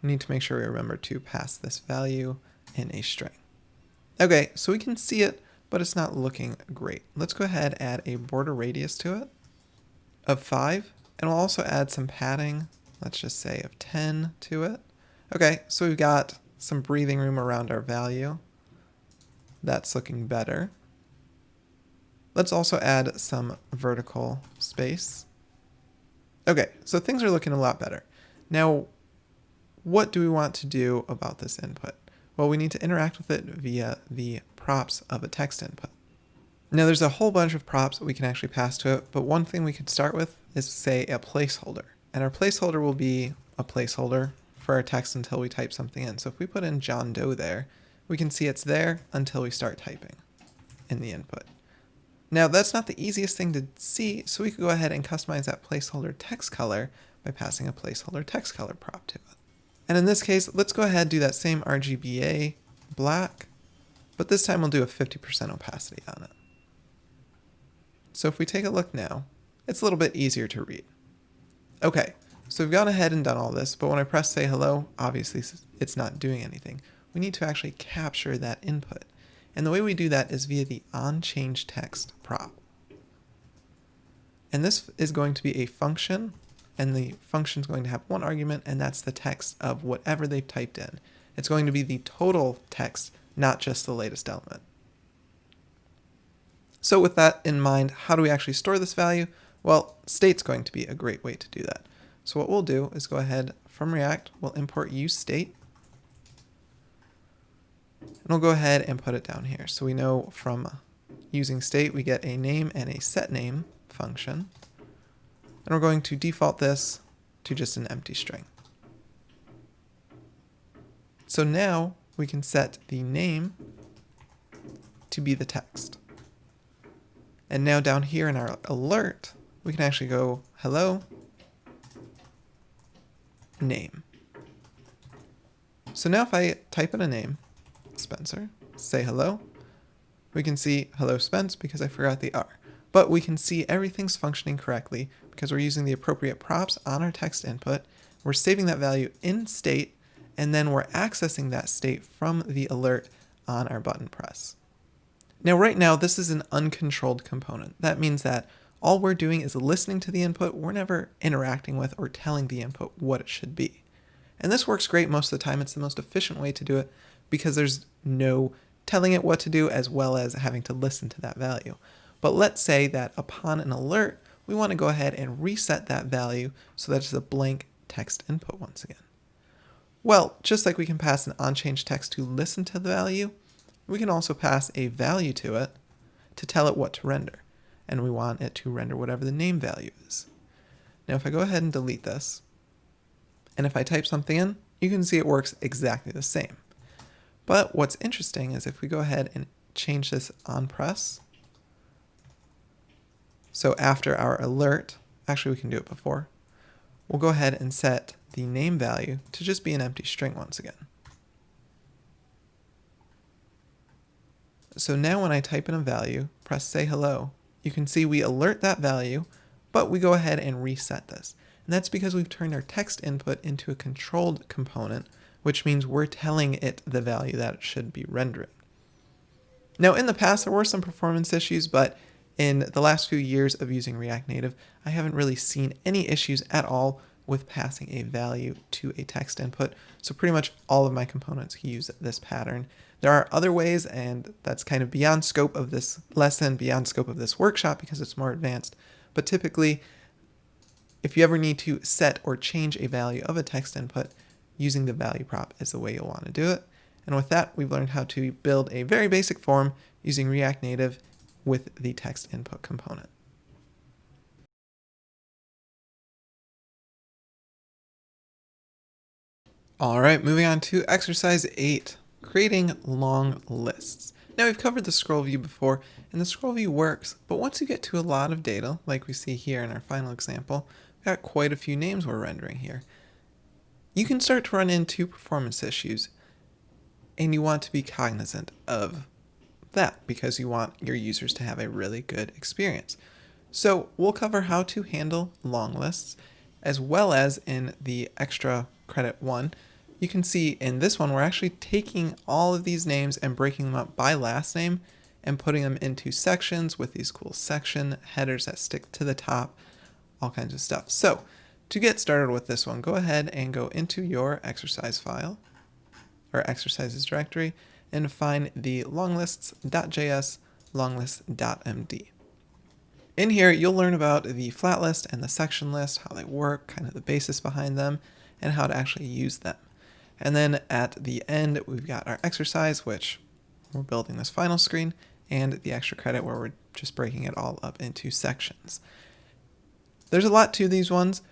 We need to make sure we remember to pass this value in a string. Okay, so we can see it, but it's not looking great. Let's go ahead and add a border radius to it of 5, and we'll also add some padding, let's just say of 10 to it. Okay, so we've got some breathing room around our value. That's looking better. Let's also add some vertical space. Okay, so things are looking a lot better. Now, what do we want to do about this input? Well, we need to interact with it via the props of a text input. Now, there's a whole bunch of props that we can actually pass to it, but one thing we could start with is, say, a placeholder. And our placeholder will be a placeholder for our text until we type something in. So if we put in John Doe there, we can see it's there until we start typing in the input. Now, that's not the easiest thing to see, so we could go ahead and customize that placeholder text color by passing a placeholder text color prop to it. And in this case, let's go ahead and do that same RGBA black, but this time we'll do a 50% opacity on it. So if we take a look now, it's a little bit easier to read. Okay, so we've gone ahead and done all this, but when I press say hello, obviously it's not doing anything. We need to actually capture that input. And the way we do that is via the onChangeText prop. And this is going to be a function, and the function is going to have one argument, and that's the text of whatever they've typed in. It's going to be the total text, not just the latest element. So with that in mind, how do we actually store this value? Well, state's going to be a great way to do that. So what we'll do is go ahead from React, we'll import useState, and we'll go ahead and put it down here. So we know from using state, we get a name and a setName function. And we're going to default this to just an empty string. So now we can set the name to be the text. And now down here in our alert, we can actually go hello, name. So now if I type in a name, Spencer, say hello, we can see hello Spence because I forgot the R. But we can see everything's functioning correctly because we're using the appropriate props on our text input. We're saving that value in state, and then we're accessing that state from the alert on our button press. Now right now, this is an uncontrolled component. That means that all we're doing is listening to the input. We're never interacting with or telling the input what it should be. And this works great most of the time. It's the most efficient way to do it because there's no telling it what to do as well as having to listen to that value. But let's say that upon an alert, we want to go ahead and reset that value so that it's a blank text input once again. Well, just like we can pass an onChangeText to listen to the value, we can also pass a value to it to tell it what to render. And we want it to render whatever the name value is. Now if I go ahead and delete this, and if I type something in, you can see it works exactly the same. But what's interesting is if we go ahead and change this on press, so after our alert, actually we can do it before, we'll go ahead and set the name value to just be an empty string once again. So now when I type in a value, press say hello, you can see we alert that value, but we go ahead and reset this. And that's because we've turned our text input into a controlled component, which means we're telling it the value that it should be rendering. Now in the past there were some performance issues, but in the last few years of using React Native, I haven't really seen any issues at all with passing a value to a text input. So pretty much all of my components use this pattern. There are other ways, and that's kind of beyond scope of this lesson, beyond scope of this workshop because it's more advanced. But typically, if you ever need to set or change a value of a text input, using the value prop is the way you'll want to do it. And with that, we've learned how to build a very basic form using React Native with the text input component. All right, moving on to exercise 8, creating long lists. Now we've covered the scroll view before, and the scroll view works, but once you get to a lot of data, like we see here in our final example, we've got quite a few names we're rendering here. You can start to run into performance issues, and you want to be cognizant of that because you want your users to have a really good experience. So we'll cover how to handle long lists, as well as in the extra credit one. You can see in this one, we're actually taking all of these names and breaking them up by last name and putting them into sections with these cool section headers that stick to the top, all kinds of stuff. So to get started with this one, go ahead and go into your exercise file or exercises directory and find the longlists.js longlist.md. In here, you'll learn about the flat list and the section list, how they work, kind of the basis behind them, and how to actually use them. And then at the end, we've got our exercise, which we're building this final screen, and the extra credit where we're just breaking it all up into sections. There's a lot to these ones.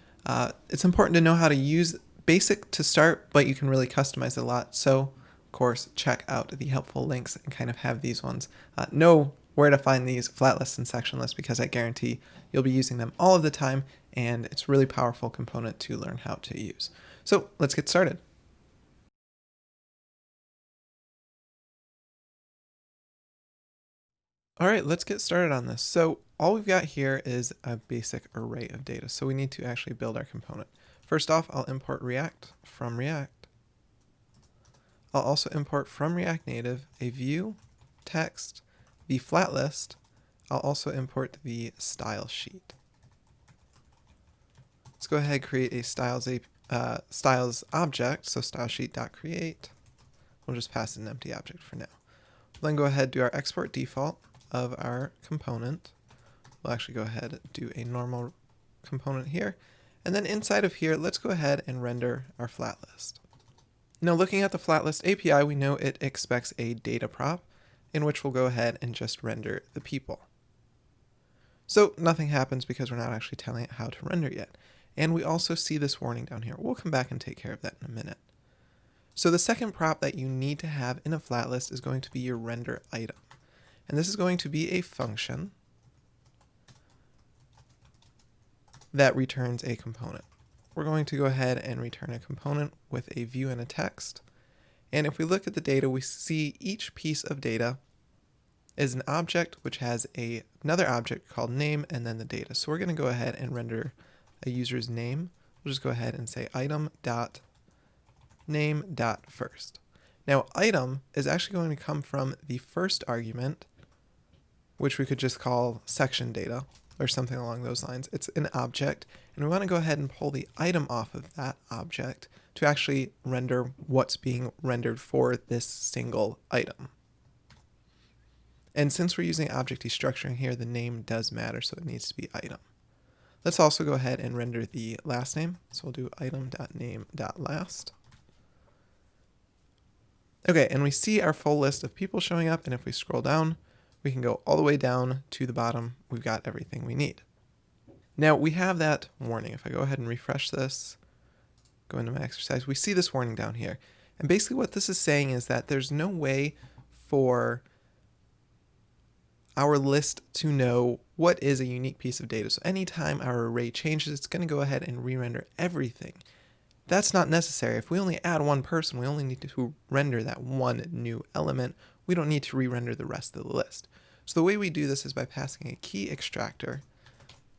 It's important to know how to use basic to start, but you can really customize it a lot. So of course, check out the helpful links and kind of have these ones. Know where to find these flat lists and section lists because I guarantee you'll be using them all of the time, and it's a really powerful component to learn how to use. So let's get started. All right, let's get started on this. So all we've got here is a basic array of data, so we need to actually build our component. First off, I'll import React from React. I'll also import from React Native a view, text, the flat list. I'll also import the style sheet. Let's go ahead and create a styles object, so stylesheet.create. We'll just pass it an empty object for now. We'll then go ahead and do our export default of our component. We'll actually go ahead and do a normal component here. And then inside of here, let's go ahead and render our flat list. Now looking at the flat list API, we know it expects a data prop in which we'll go ahead and just render the people. So nothing happens because we're not actually telling it how to render yet. And we also see this warning down here. We'll come back and take care of that in a minute. So the second prop that you need to have in a flat list is going to be your render item. And this is going to be a function that returns a component. We're going to go ahead and return a component with a view and a text. And if we look at the data, we see each piece of data is an object which has another object called name and then the data. So we're going to go ahead and render a user's name. We'll just go ahead and say item.name.first. Now item is actually going to come from the first argument, which we could just call section data or something along those lines. It's an object, and we want to go ahead and pull the item off of that object to actually render what's being rendered for this single item. And since we're using object destructuring here, the name does matter, so it needs to be item. Let's also go ahead and render the last name. So we'll do item.name.last. Okay, and we see our full list of people showing up, and if we scroll down, we can go all the way down to the bottom. We've got everything we need. Now we have that warning. If I go ahead and refresh this, go into my exercise, we see this warning down here. And basically what this is saying is that there's no way for our list to know what is a unique piece of data. So anytime our array changes, it's going to go ahead and re-render everything. That's not necessary. If we only add one person, we only need to render that one new element. We don't need to re-render the rest of the list. So the way we do this is by passing a key extractor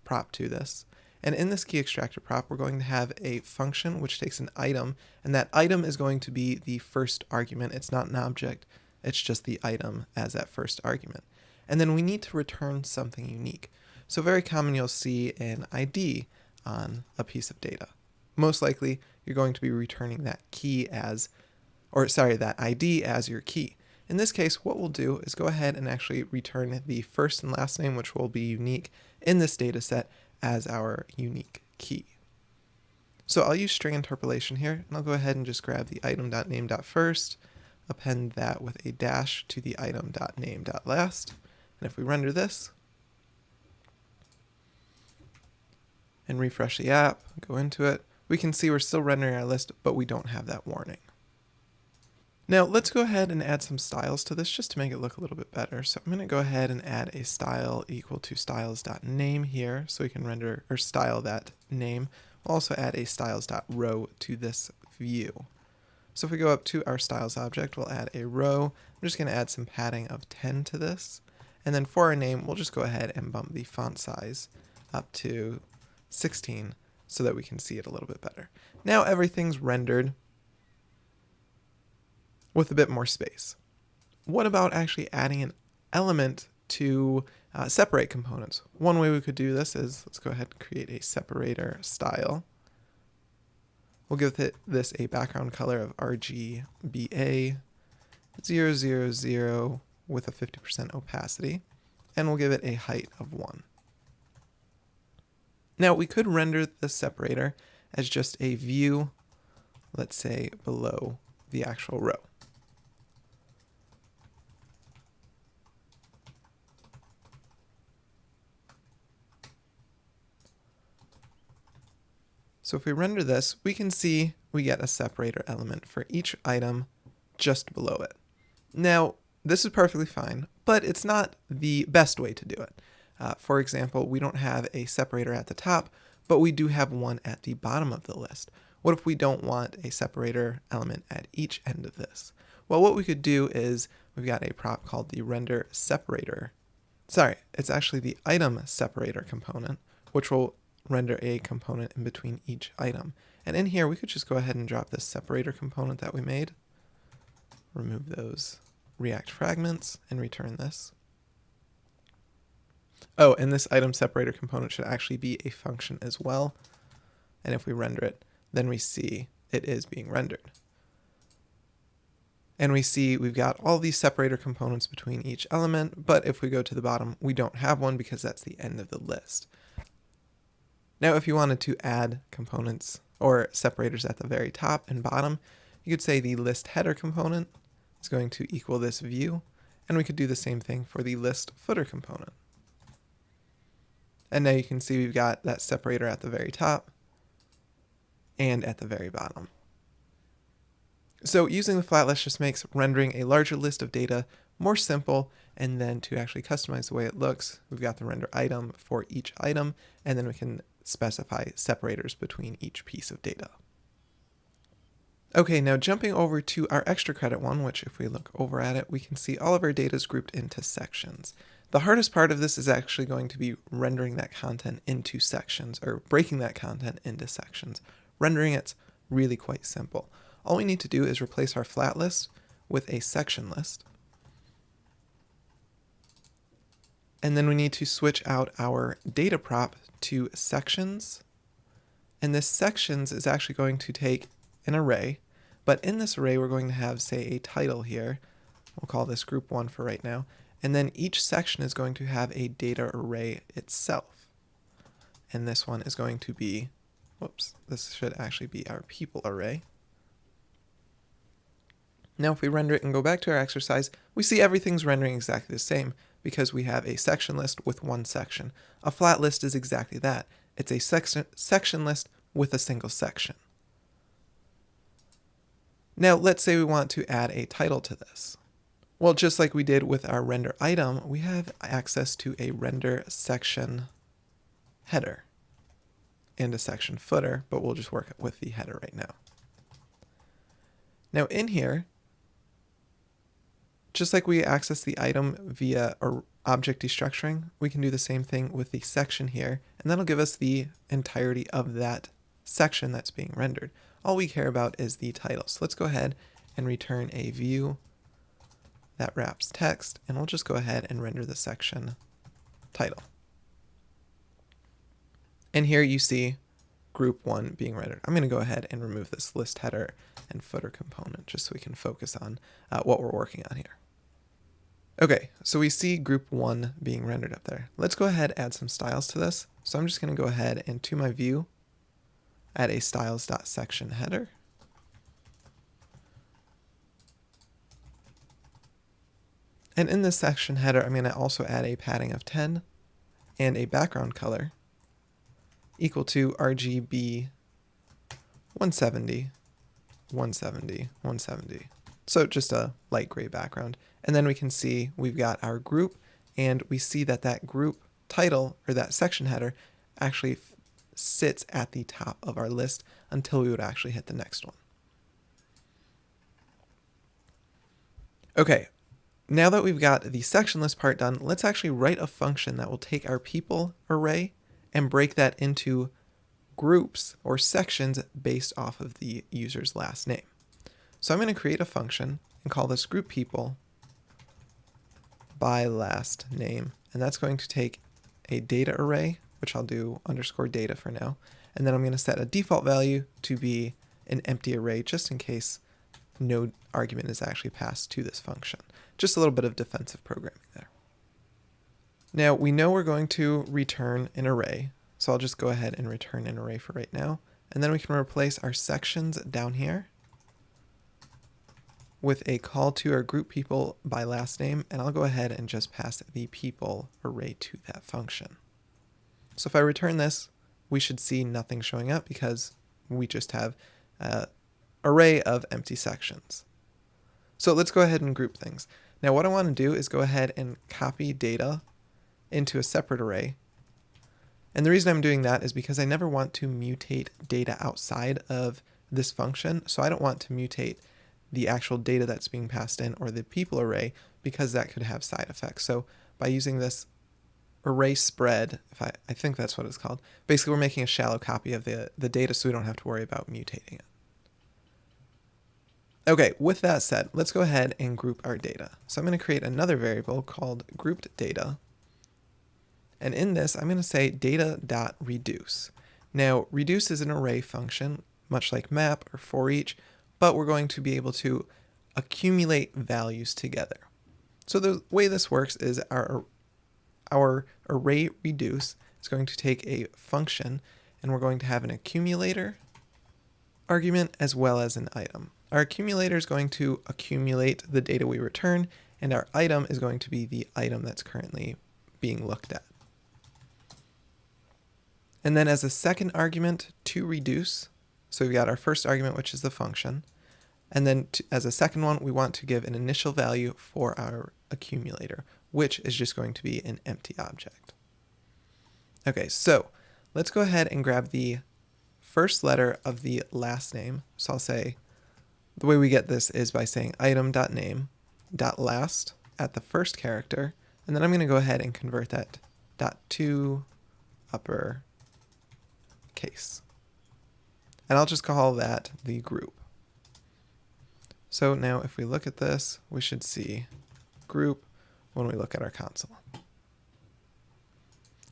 prop to this. And in this key extractor prop, we're going to have a function which takes an item, and that item is going to be the first argument. It's not an object, it's just the item as that first argument. And then we need to return something unique. So very common, you'll see an ID on a piece of data. Most likely, you're going to be returning that that ID as your key. In this case, what we'll do is go ahead and actually return the first and last name, which will be unique in this data set, as our unique key. So I'll use string interpolation here, and I'll go ahead and just grab the item.name.first, append that with a dash to the item.name.last, and if we render this, and refresh the app, go into it, we can see we're still rendering our list, but we don't have that warning. Now let's go ahead and add some styles to this just to make it look a little bit better. So I'm going to go ahead and add a style equal to styles.name here so we can render or style that name. We'll also add a styles.row to this view. So if we go up to our styles object, we'll add a row. I'm just going to add some padding of 10 to this. And then for our name, we'll just go ahead and bump the font size up to 16 so that we can see it a little bit better. Now everything's rendered with a bit more space. What about actually adding an element to separate components? One way we could do this is, let's go ahead and create a separator style. We'll give this a background color of RGBA 000 with a 50% opacity, and we'll give it a height of 1. Now we could render the separator as just a view, let's say below the actual row. So if we render this, we can see we get a separator element for each item just below it. Now, this is perfectly fine, but it's not the best way to do it. For example, we don't have a separator at the top, but we do have one at the bottom of the list. What if we don't want a separator element at each end of this? Well, what we could do is we've got a prop called the render separator Sorry, it's actually the item separator component, which will render a component in between each item. And in here, we could just go ahead and drop this separator component that we made, remove those React fragments, and return this. Oh, and this item separator component should actually be a function as well. And if we render it, then we see it is being rendered. And we see we've got all these separator components between each element, but if we go to the bottom, we don't have one because that's the end of the list. Now, if you wanted to add components or separators at the very top and bottom, you could say the list header component is going to equal this view, and we could do the same thing for the list footer component. And now you can see we've got that separator at the very top and at the very bottom. So using the flat list just makes rendering a larger list of data more simple, and then to actually customize the way it looks, we've got the render item for each item, and then we can specify separators between each piece of data. Okay, now jumping over to our extra credit one, which if we look over at it, we can see all of our data is grouped into sections. The hardest part of this is actually going to be rendering that content into sections, or breaking that content into sections. Rendering it's really quite simple. All we need to do is replace our flat list with a section list. And then we need to switch out our data prop to sections. And this sections is actually going to take an array, but in this array we're going to have, say, a title here. We'll call this group 1 for right now. And then each section is going to have a data array itself. And this one is going to be, whoops, this should actually be our people array. Now if we render it and go back to our exercise, we see everything's rendering exactly the same because we have a section list with one section. A flat list is exactly that. It's a section list with a single section. Now let's say we want to add a title to this. Well, just like we did with our render item, we have access to a render section header and a section footer, but we'll just work with the header right now. Now in here, just like we access the item via object destructuring, we can do the same thing with the section here, and that'll give us the entirety of that section that's being rendered. All we care about is the title. So let's go ahead and return a view that wraps text, and we'll just go ahead and render the section title. And here you see group 1 being rendered. I'm going to go ahead and remove this list header and footer component just so we can focus on what we're working on here. Okay, so we see group 1 being rendered up there. Let's go ahead and add some styles to this. So I'm just going to go ahead and to my view, add a styles.section header. And in this section header, I'm going to also add a padding of 10 and a background color equal to RGB 170, 170, 170. So just a light gray background. And then we can see we've got our group, and we see that that group title, or that section header, actually sits at the top of our list until we would actually hit the next one. Okay, now that we've got the section list part done, let's actually write a function that will take our people array and break that into groups or sections based off of the user's last name. So I'm going to create a function and call this group people by last name, and that's going to take a data array, which I'll do underscore data for now, and then I'm going to set a default value to be an empty array just in case no argument is actually passed to this function. Just a little bit of defensive programming there. Now we know we're going to return an array, so I'll just go ahead and return an array for right now, and then we can replace our sections down here with a call to our group people by last name, and I'll go ahead and just pass the people array to that function. So if I return this, we should see nothing showing up because we just have an array of empty sections. So let's go ahead and group things. Now what I want to do is go ahead and copy data into a separate array. And the reason I'm doing that is because I never want to mutate data outside of this function. So I don't want to mutate the actual data that's being passed in or the people array because that could have side effects. So by using this array spread, if I think that's what it's called. Basically, we're making a shallow copy of the data so we don't have to worry about mutating it. Okay, with that said, let's go ahead and group our data. So I'm going to create another variable called grouped data. And in this, I'm going to say data.reduce. Now, reduce is an array function, much like map or for each, but we're going to be able to accumulate values together. So the way this works is our array reduce is going to take a function, and we're going to have an accumulator argument as well as an item. Our accumulator is going to accumulate the data we return, and our item is going to be the item that's currently being looked at. And then as a second argument to reduce, so we've got our first argument, which is the function, and then as a second one, we want to give an initial value for our accumulator, which is just going to be an empty object. Okay, so let's go ahead and grab the first letter of the last name. So I'll say, the way we get this is by saying item.name.last at the first character, and then I'm going to go ahead and convert that to upper case. And I'll just call that the group. So now if we look at this, we should see group when we look at our console.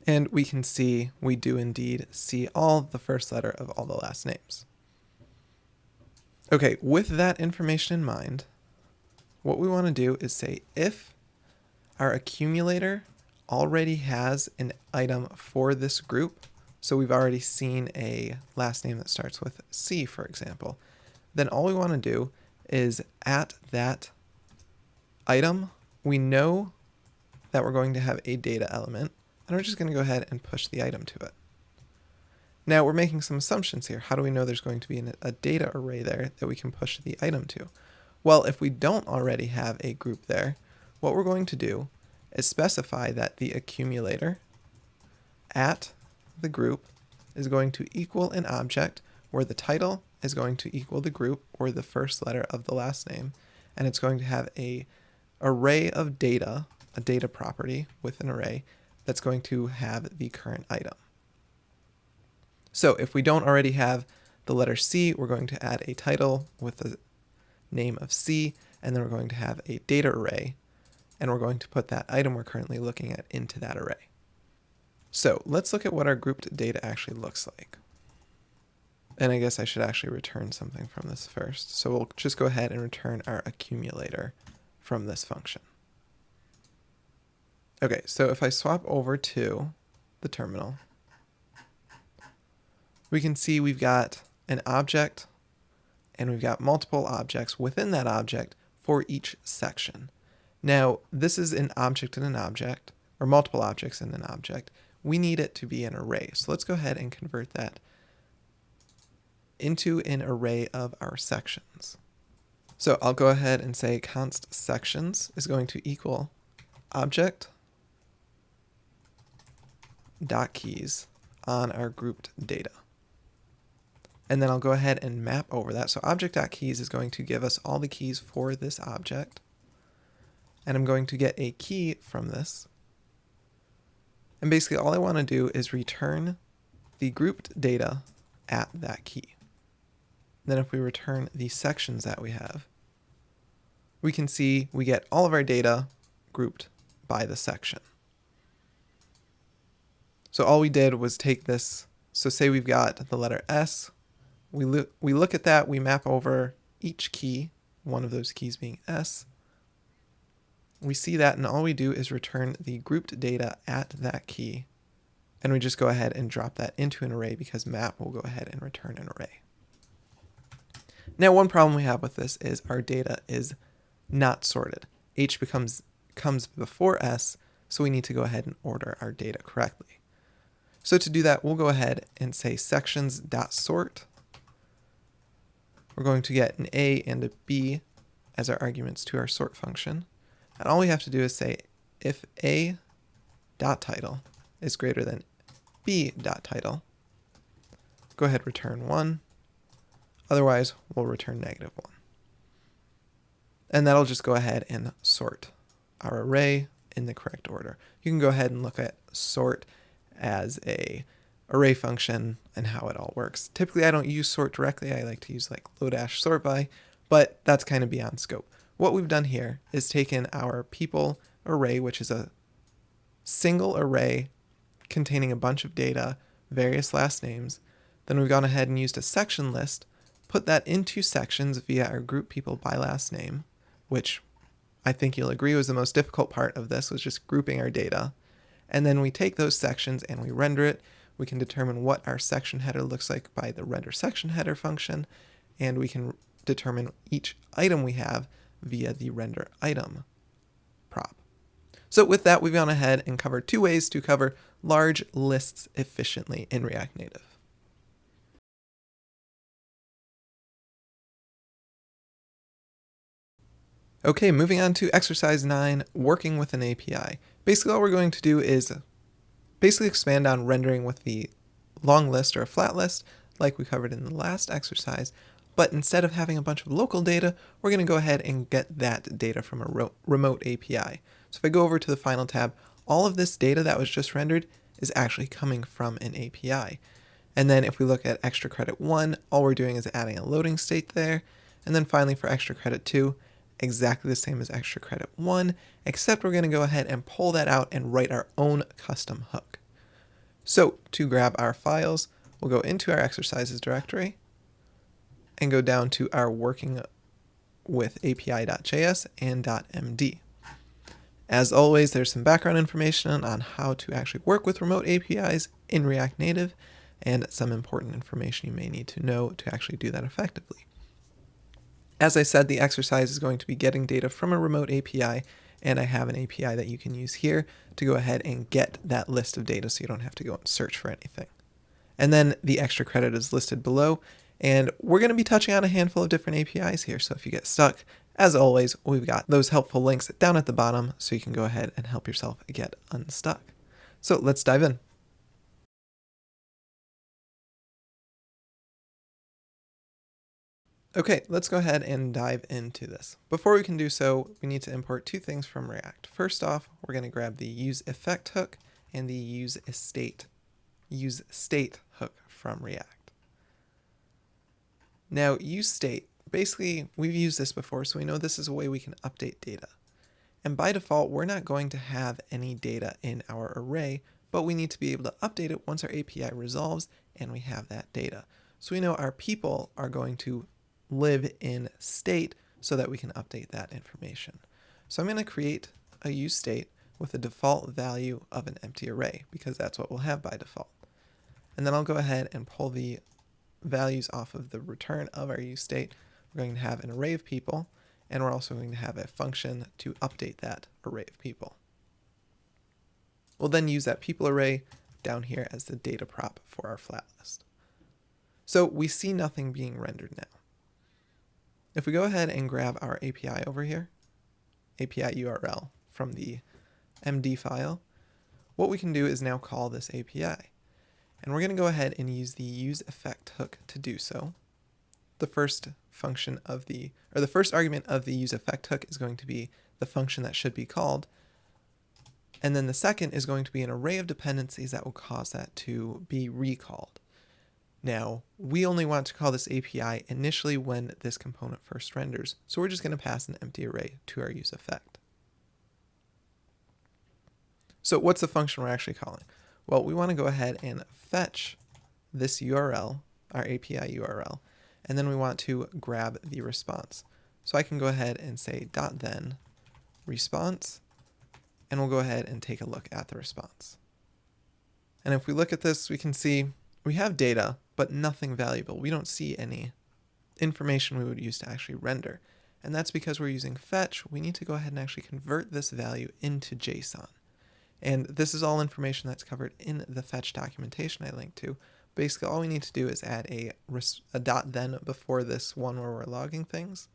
And we can see, we do indeed see all the first letter of all the last names. Okay, with that information in mind, what we want to do is say if our accumulator already has an item for this group, so we've already seen a last name that starts with C, for example, then all we want to do is at that item, we know that we're going to have a data element, and we're just going to go ahead and push the item to it. Now we're making some assumptions here. How do we know there's going to be a data array there that we can push the item to? Well, if we don't already have a group there, what we're going to do is specify that the accumulator at the group is going to equal an object where the title is going to equal the group or the first letter of the last name, and it's going to have a array of data, a data property with an array that's going to have the current item. So if we don't already have the letter C, we're going to add a title with the name of C, and then we're going to have a data array, and we're going to put that item we're currently looking at into that array. So let's look at what our grouped data actually looks like. And I guess I should actually return something from this first. So we'll just go ahead and return our accumulator from this function. Okay, so if I swap over to the terminal, we can see we've got an object and we've got multiple objects within that object for each section. Now, this is an object in an object, or multiple objects in an object. We need it to be an array. So let's go ahead and convert that into an array of our sections. So I'll go ahead and say const sections is going to equal object dot keys on our grouped data. And then I'll go ahead and map over that. So object.keys is going to give us all the keys for this object. And I'm going to get a key from this. And basically all I want to do is return the grouped data at that key. Then if we return the sections that we have, we can see we get all of our data grouped by the section. So all we did was take this, so say we've got the letter S, we look at that, we map over each key, one of those keys being S. We see that, and all we do is return the grouped data at that key, and we just go ahead and drop that into an array because map will go ahead and return an array. Now, one problem we have with this is our data is not sorted. H comes before S, so we need to go ahead and order our data correctly. So to do that, we'll go ahead and say sections.sort. We're going to get an A and a B as our arguments to our sort function. And all we have to do is say if A.title is greater than B.title, go ahead, return 1. Otherwise, we'll return -1. And that'll just go ahead and sort our array in the correct order. You can go ahead and look at sort as a array function and how it all works. Typically I don't use sort directly. I like to use like low-sort by, but that's kind of beyond scope. What we've done here is taken our people array, which is a single array containing a bunch of data, various last names. Then we've gone ahead and used a section list, put that into sections via our group people by last name, which I think you'll agree was the most difficult part of this, was just grouping our data. And then we take those sections and we render it. We can determine what our section header looks like by the render section header function, and we can determine each item we have via the render item prop. So with that, we've gone ahead and covered 2 ways to cover large lists efficiently in React Native. Okay, moving on to exercise 9, working with an API. Basically all we're going to do is expand on rendering with the long list or a flat list like we covered in the last exercise, but instead of having a bunch of local data, we're going to go ahead and get that data from a remote API. So if I go over to the final tab, all of this data that was just rendered is actually coming from an API. And then if we look at extra credit 1, all we're doing is adding a loading state there. And then finally for extra credit 2, exactly the same as extra credit 1, except we're going to go ahead and pull that out and write our own custom hook. So to grab our files, we'll go into our exercises directory and go down to our working with API.js and .md. As always, there's some background information on how to actually work with remote APIs in React Native and some important information you may need to know to actually do that effectively. As I said, the exercise is going to be getting data from a remote API, and I have an API that you can use here to go ahead and get that list of data so you don't have to go and search for anything. And then the extra credit is listed below, and we're going to be touching on a handful of different APIs here, so if you get stuck, as always, we've got those helpful links down at the bottom so you can go ahead and help yourself get unstuck. So let's dive in. Okay, let's go ahead and dive into this. Before we can do so, we need to import 2 things from React. First off, we're going to grab the useEffect hook and the useState hook from React. Now, useState, basically, we've used this before, so we know this is a way we can update data. And by default, we're not going to have any data in our array, but we need to be able to update it once our API resolves and we have that data. So we know our people are going to live in state so that we can update that information. So I'm going to create a useState with a default value of an empty array because that's what we'll have by default. And then I'll go ahead and pull the values off of the return of our useState. We're going to have an array of people, and we're also going to have a function to update that array of people. We'll then use that people array down here as the data prop for our flat list. So we see nothing being rendered now. If we go ahead and grab our API over here, API URL from the MD file, what we can do is now call this API. And we're going to go ahead and use the useEffect hook to do so. The first function of the first argument of the useEffect hook is going to be the function that should be called. And then the second is going to be an array of dependencies that will cause that to be recalled. Now, we only want to call this API initially when this component first renders, so we're just going to pass an empty array to our useEffect. So what's the function we're actually calling? Well, we want to go ahead and fetch this URL, our API URL, and then we want to grab the response. So I can go ahead and say .then response, and we'll go ahead and take a look at the response. And if we look at this, we can see we have data, but nothing valuable. We don't see any information we would use to actually render. And that's because we're using fetch. We need to go ahead and actually convert this value into JSON. And this is all information that's covered in the fetch documentation I linked to. Basically, all we need to do is add a .then before this one where we're logging things.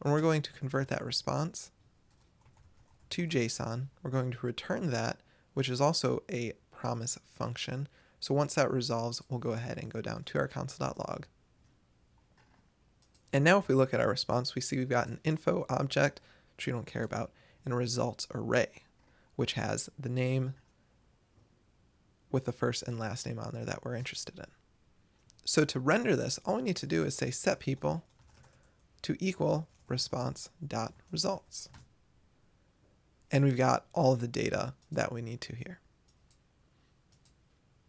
And we're going to convert that response to JSON. We're going to return that, which is also a promise function. So once that resolves, we'll go ahead and go down to our console.log. And now if we look at our response, we see we've got an info object, which we don't care about, and a results array. which has the name with the first and last name on there that we're interested in. So to render this, all we need to do is say set people to equal response.results. And we've got all of the data that we need to here.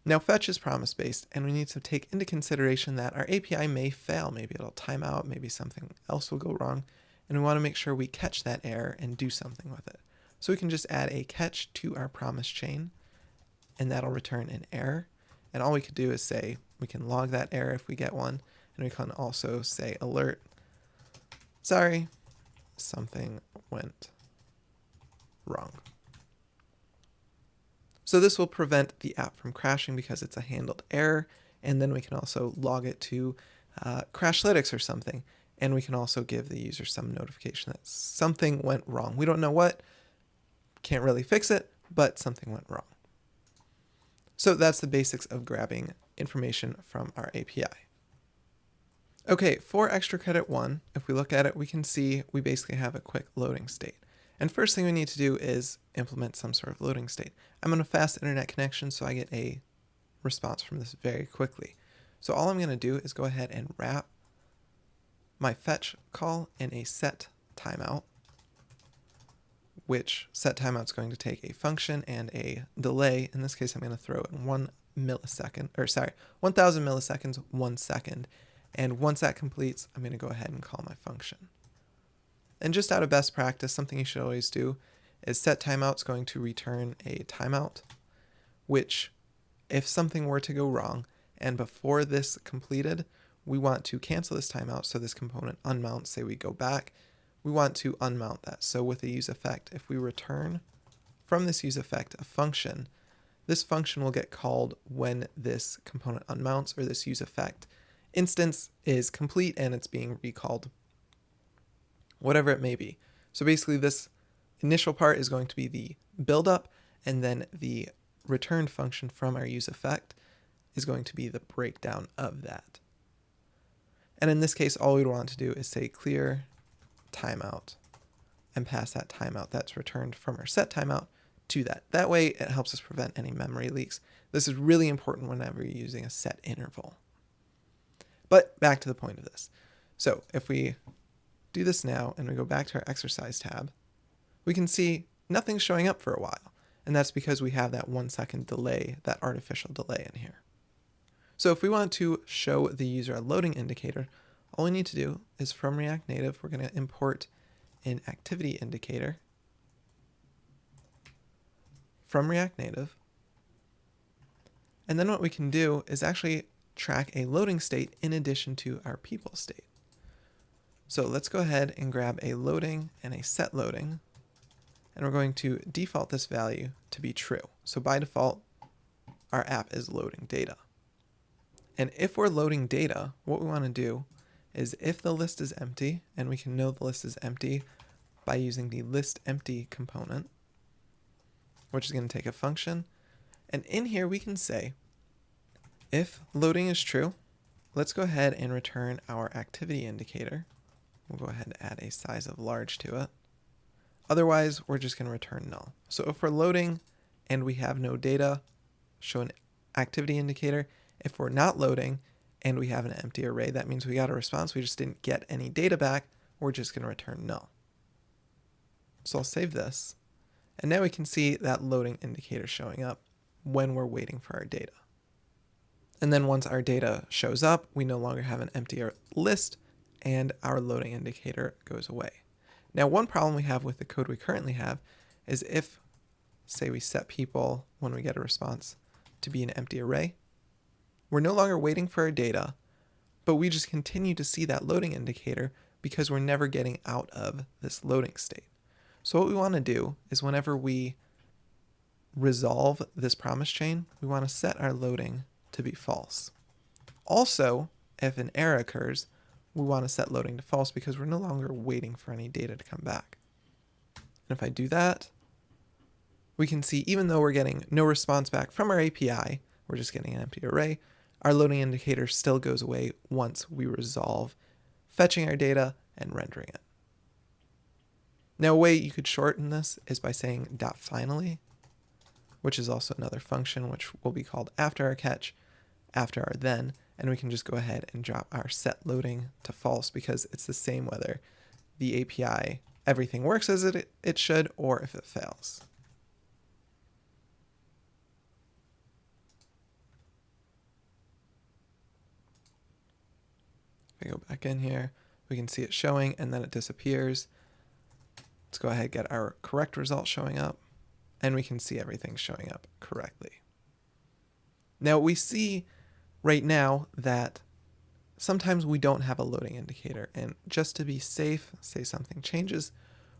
Now fetch is promise-based, and we need to take into consideration that our API may fail. Maybe it'll time out, maybe something else will go wrong, and we want to make sure we catch that error and do something with it. So we can just add a catch to our promise chain, and that'll return an error. And all we could do is say, we can log that error if we get one, and we can also say alert, sorry, something went wrong. So this will prevent the app from crashing because it's a handled error, and then we can also log it to Crashlytics or something, and we can also give the user some notification that something went wrong. We don't know what, can't really fix it, but something went wrong. So that's the basics of grabbing information from our API. Okay, for extra credit 1, if we look at it, we can see we basically have a quick loading state. And first thing we need to do is implement some sort of loading state. I'm on a fast internet connection, so I get a response from this very quickly. So all I'm going to do is go ahead and wrap my fetch call in a set timeout, which set timeout is going to take a function and a delay. In this case, I'm going to throw in 1 millisecond, or sorry, 1000 milliseconds, 1 second. And once that completes, I'm going to go ahead and call my function. And just out of best practice, something you should always do is set timeout is going to return a timeout, which if something were to go wrong and before this completed, we want to cancel this timeout so this component unmounts. Say we go back, we want to unmount that. So with a use effect, if we return from this use effect a function, this function will get called when this component unmounts or this use effect instance is complete and it's being recalled, whatever it may be. So basically this initial part is going to be the build-up, and then the return function from our use effect is going to be the breakdown of that. And in this case, all we want to do is say clear timeout and pass that timeout that's returned from our set timeout to that. That way it helps us prevent any memory leaks. This is really important whenever you're using a set interval. But back to the point of this. So if we do this now and we go back to our exercise tab, we can see nothing's showing up for a while. And that's because we have that 1 second delay, that artificial delay in here. So if we want to show the user a loading indicator, all we need to do is from React Native, we're going to import an activity indicator from React Native. And then what we can do is actually track a loading state in addition to our people state. So let's go ahead and grab a loading and a set loading, and we're going to default this value to be true. So by default, our app is loading data. And if we're loading data, what we want to do is if the list is empty, and we can know the list is empty by using the listEmpty component, which is going to take a function, and in here we can say if loading is true, let's go ahead and return our activity indicator. We'll go ahead and add a size of large to it. Otherwise, we're just going to return null. So if we're loading and we have no data, show an activity indicator. If we're not loading and we have an empty array, that means we got a response. We just didn't get any data back. We're just going to return null. So I'll save this. And now we can see that loading indicator showing up when we're waiting for our data. And then once our data shows up, we no longer have an empty list and our loading indicator goes away. Now, one problem we have with the code we currently have is if, say, we set people when we get a response to be an empty array, we're no longer waiting for our data, but we just continue to see that loading indicator because we're never getting out of this loading state. So what we want to do is whenever we resolve this promise chain, we want to set our loading to be false. Also, if an error occurs, we want to set loading to false because we're no longer waiting for any data to come back. And if I do that, we can see even though we're getting no response back from our API, we're just getting an empty array, our loading indicator still goes away once we resolve fetching our data and rendering it. Now, a way you could shorten this is by saying .finally, which is also another function which will be called after our catch, after our then, and we can just go ahead and drop our set loading to false because it's the same whether the API, everything works as it should, or if it fails. If we go back in here, we can see it showing and then it disappears. Let's go ahead and get our correct result showing up, and we can see everything showing up correctly. Now we see right now that sometimes we don't have a loading indicator, and just to be safe, say something changes,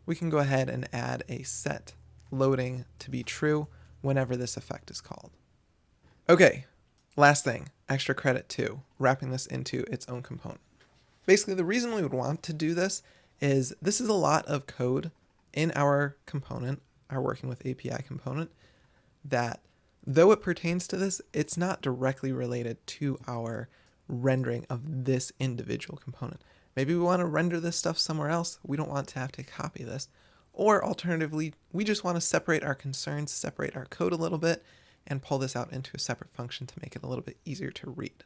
we can go ahead and add a set loading to be true whenever this effect is called. Okay, last thing, extra credit 2, wrapping this into its own component. Basically, the reason we would want to do this is a lot of code in our component, our working with API component, that though it pertains to this, it's not directly related to our rendering of this individual component. Maybe we want to render this stuff somewhere else. We don't want to have to copy this. Or alternatively, we just want to separate our concerns, separate our code a little bit, and pull this out into a separate function to make it a little bit easier to read.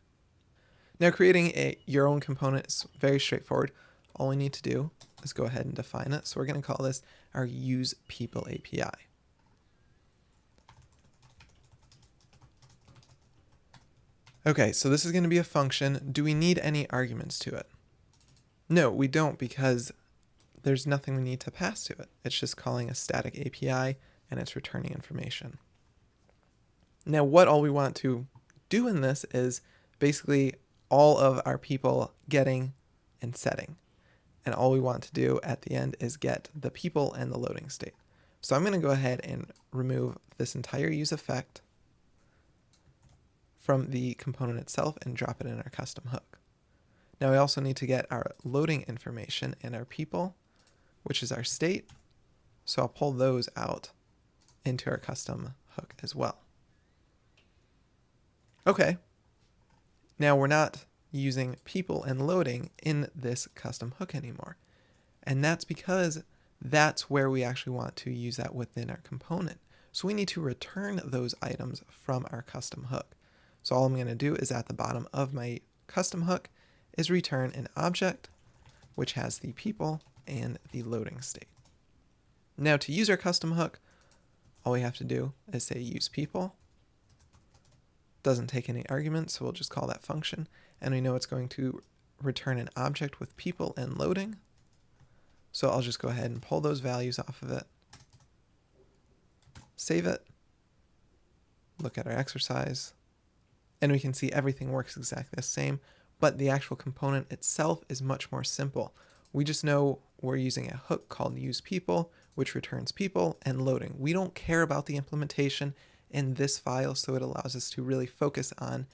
Now, creating your own component is very straightforward. All we need to do is go ahead and define it. So we're going to call this our usePeople API. Okay, so this is going to be a function. Do we need any arguments to it? No, we don't, because there's nothing we need to pass to it. It's just calling a static API and it's returning information. Now, what all we want to do in this is basically all of our people getting and setting. And all we want to do at the end is get the people and the loading state. So I'm going to go ahead and remove this entire use effect from the component itself and drop it in our custom hook. Now we also need to get our loading information and our people, which is our state. So I'll pull those out into our custom hook as well. Okay. Now we're not using people and loading in this custom hook anymore. And that's because that's where we actually want to use that within our component. So we need to return those items from our custom hook. So all I'm going to do is at the bottom of my custom hook is return an object which has the people and the loading state. Now to use our custom hook, all we have to do is say use people. Doesn't take any arguments, so we'll just call that function. And we know it's going to return an object with people and loading. So I'll just go ahead and pull those values off of it. Save it. Look at our exercise. And we can see everything works exactly the same, but the actual component itself is much more simple. We just know we're using a hook called usePeople, which returns people and loading. We don't care about the implementation in this file, so it allows us to really focus on,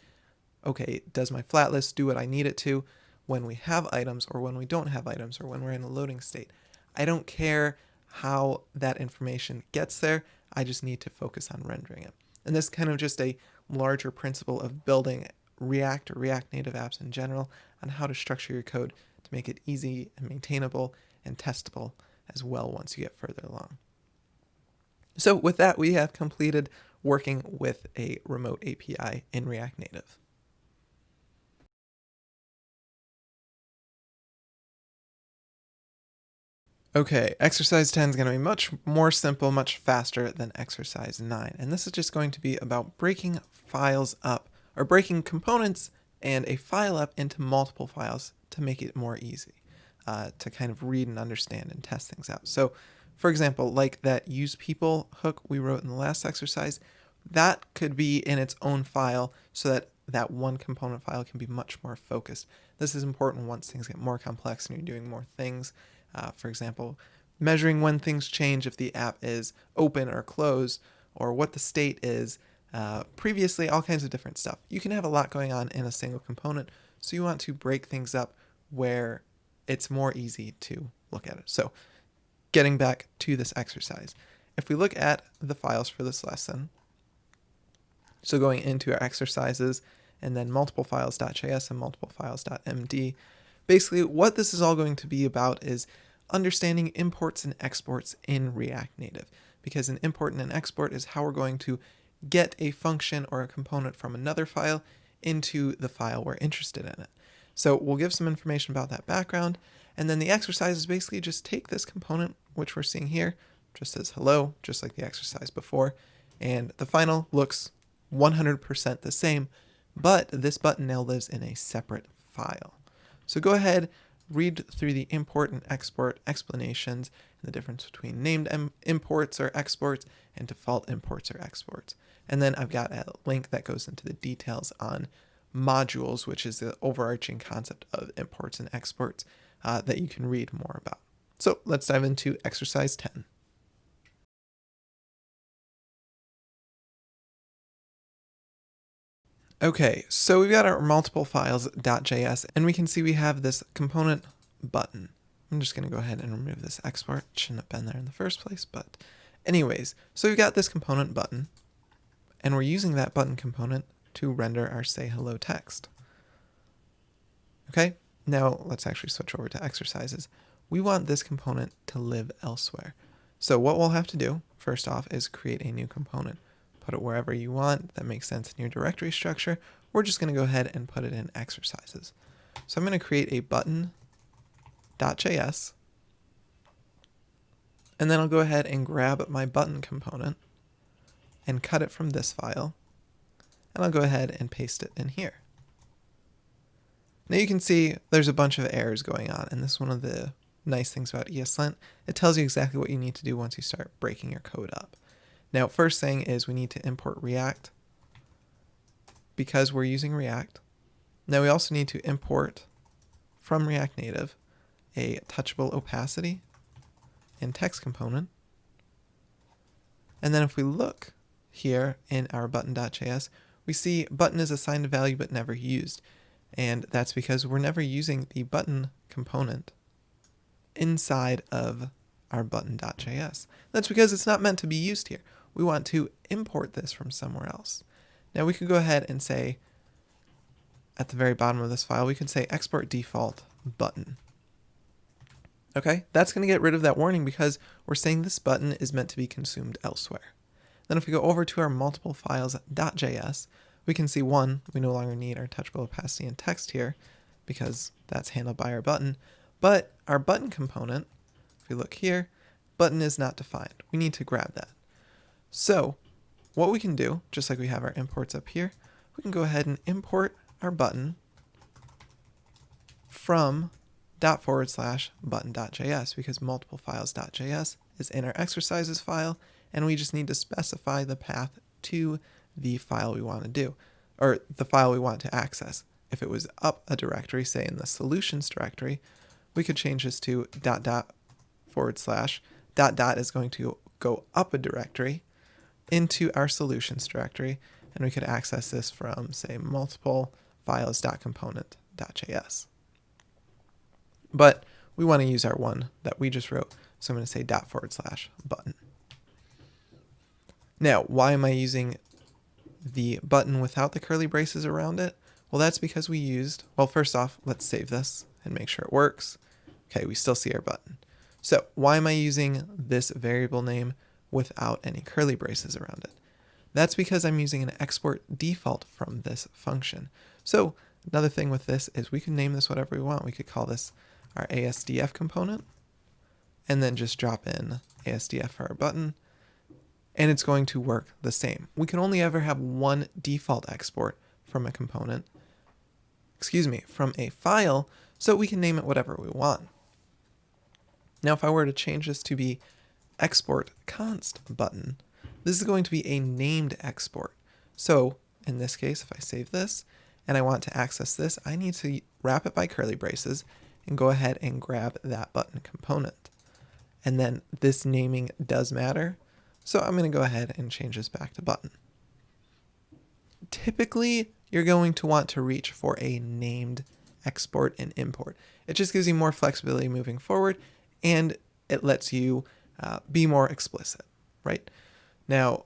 okay, does my flat list do what I need it to when we have items or when we don't have items or when we're in a loading state? I don't care how that information gets there. I just need to focus on rendering it. And this is kind of just a larger principle of building React or React Native apps in general on how to structure your code to make it easy and maintainable and testable as well once you get further along. So with that, we have completed working with a remote API in React Native. Okay, exercise 10 is going to be much more simple, much faster than exercise 9. And this is just going to be about breaking files up, or breaking components and a file up into multiple files to make it more easy to kind of read and understand and test things out. So, for example, like that usePeople hook we wrote in the last exercise, that could be in its own file so that that one component file can be much more focused. This is important once things get more complex and you're doing more things. For example, measuring when things change, if the app is open or closed, or what the state is, previously, all kinds of different stuff. You can have a lot going on in a single component, so you want to break things up where it's more easy to look at it. So getting back to this exercise, if we look at the files for this lesson, so going into our exercises and then multiple files.js and multiple files.md, basically what this is all going to be about is understanding imports and exports in React Native, because an import and an export is how we're going to get a function or a component from another file into the file we're interested in it. So we'll give some information about that background, and then the exercise is basically just take this component, which we're seeing here, just says hello, just like the exercise before, and the final looks 100% the same, but this button now lives in a separate file. So go ahead, read through the import and export explanations and the difference between named imports or exports and default imports or exports. And then I've got a link that goes into the details on modules, which is the overarching concept of imports and exports that you can read more about. So let's dive into exercise 10. Okay, so we've got our multiple files.js, and we can see we have this component button. I'm just going to go ahead and remove this export. It shouldn't have been there in the first place, but anyways, so we've got this component button, and we're using that button component to render our say hello text. Okay, now let's actually switch over to exercises. We want this component to live elsewhere. So what we'll have to do, first off, is create a new component. Put it wherever you want that makes sense in your directory structure. We're just going to go ahead and put it in exercises. So I'm going to create a button.js, and then I'll go ahead and grab my button component and cut it from this file, and I'll go ahead and paste it in here. Now you can see there's a bunch of errors going on, and this is one of the nice things about ESLint. It tells you exactly what you need to do once you start breaking your code up. Now, first thing is we need to import React because we're using React. Now we also need to import from React Native a touchable opacity and text component. And then if we look here in our button.js, we see button is assigned a value but never used. And that's because we're never using the button component inside of our button.js. That's because it's not meant to be used here. We want to import this from somewhere else. Now we could go ahead and say, at the very bottom of this file, we could say export default button. Okay, that's going to get rid of that warning because we're saying this button is meant to be consumed elsewhere. Then if we go over to our multiple files.js, we can see one, we no longer need our touchable opacity and text here because that's handled by our button, but our button component, if we look here, button is not defined. We need to grab that. So what we can do, just like we have our imports up here, we can go ahead and import our button from ./button.js because multiple files.js is in our exercises file, and we just need to specify the path to the file we want to do, or the file we want to access. If it was up a directory, say in the solutions directory, we could change this to ... is going to go up a directory into our solutions directory, and we could access this from, say, multiple files.component.js. But we want to use our one that we just wrote, so I'm going to say ... button. Now, why am I using the button without the curly braces around it? Well, that's because we used, well, first off, let's save this and make sure it works. Okay, we still see our button. So why am I using this variable name without any curly braces around it? That's because I'm using an export default from this function. So another thing with this is we can name this whatever we want. We could call this our ASDF component and then just drop in ASDF for our button, and it's going to work the same. We can only ever have one default export from a component, from a file, so we can name it whatever we want. Now, if I were to change this to be export const button, this is going to be a named export. So in this case, if I save this and I want to access this, I need to wrap it by curly braces and go ahead and grab that button component. And then this naming does matter, so I'm going to go ahead and change this back to button. Typically, you're going to want to reach for a named export and import. It just gives you more flexibility moving forward, and it lets you be more explicit, right? Now,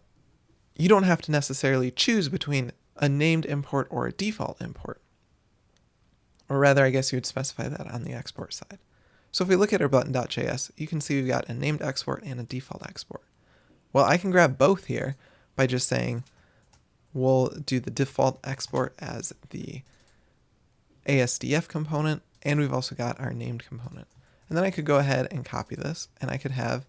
you don't have to necessarily choose between a named import or a default import. Or rather, I guess you would specify that on the export side. So if we look at our button.js, you can see we've got a named export and a default export. Well, I can grab both here by just saying we'll do the default export as the ASDF component, and we've also got our named component. And then I could go ahead and copy this, and I could have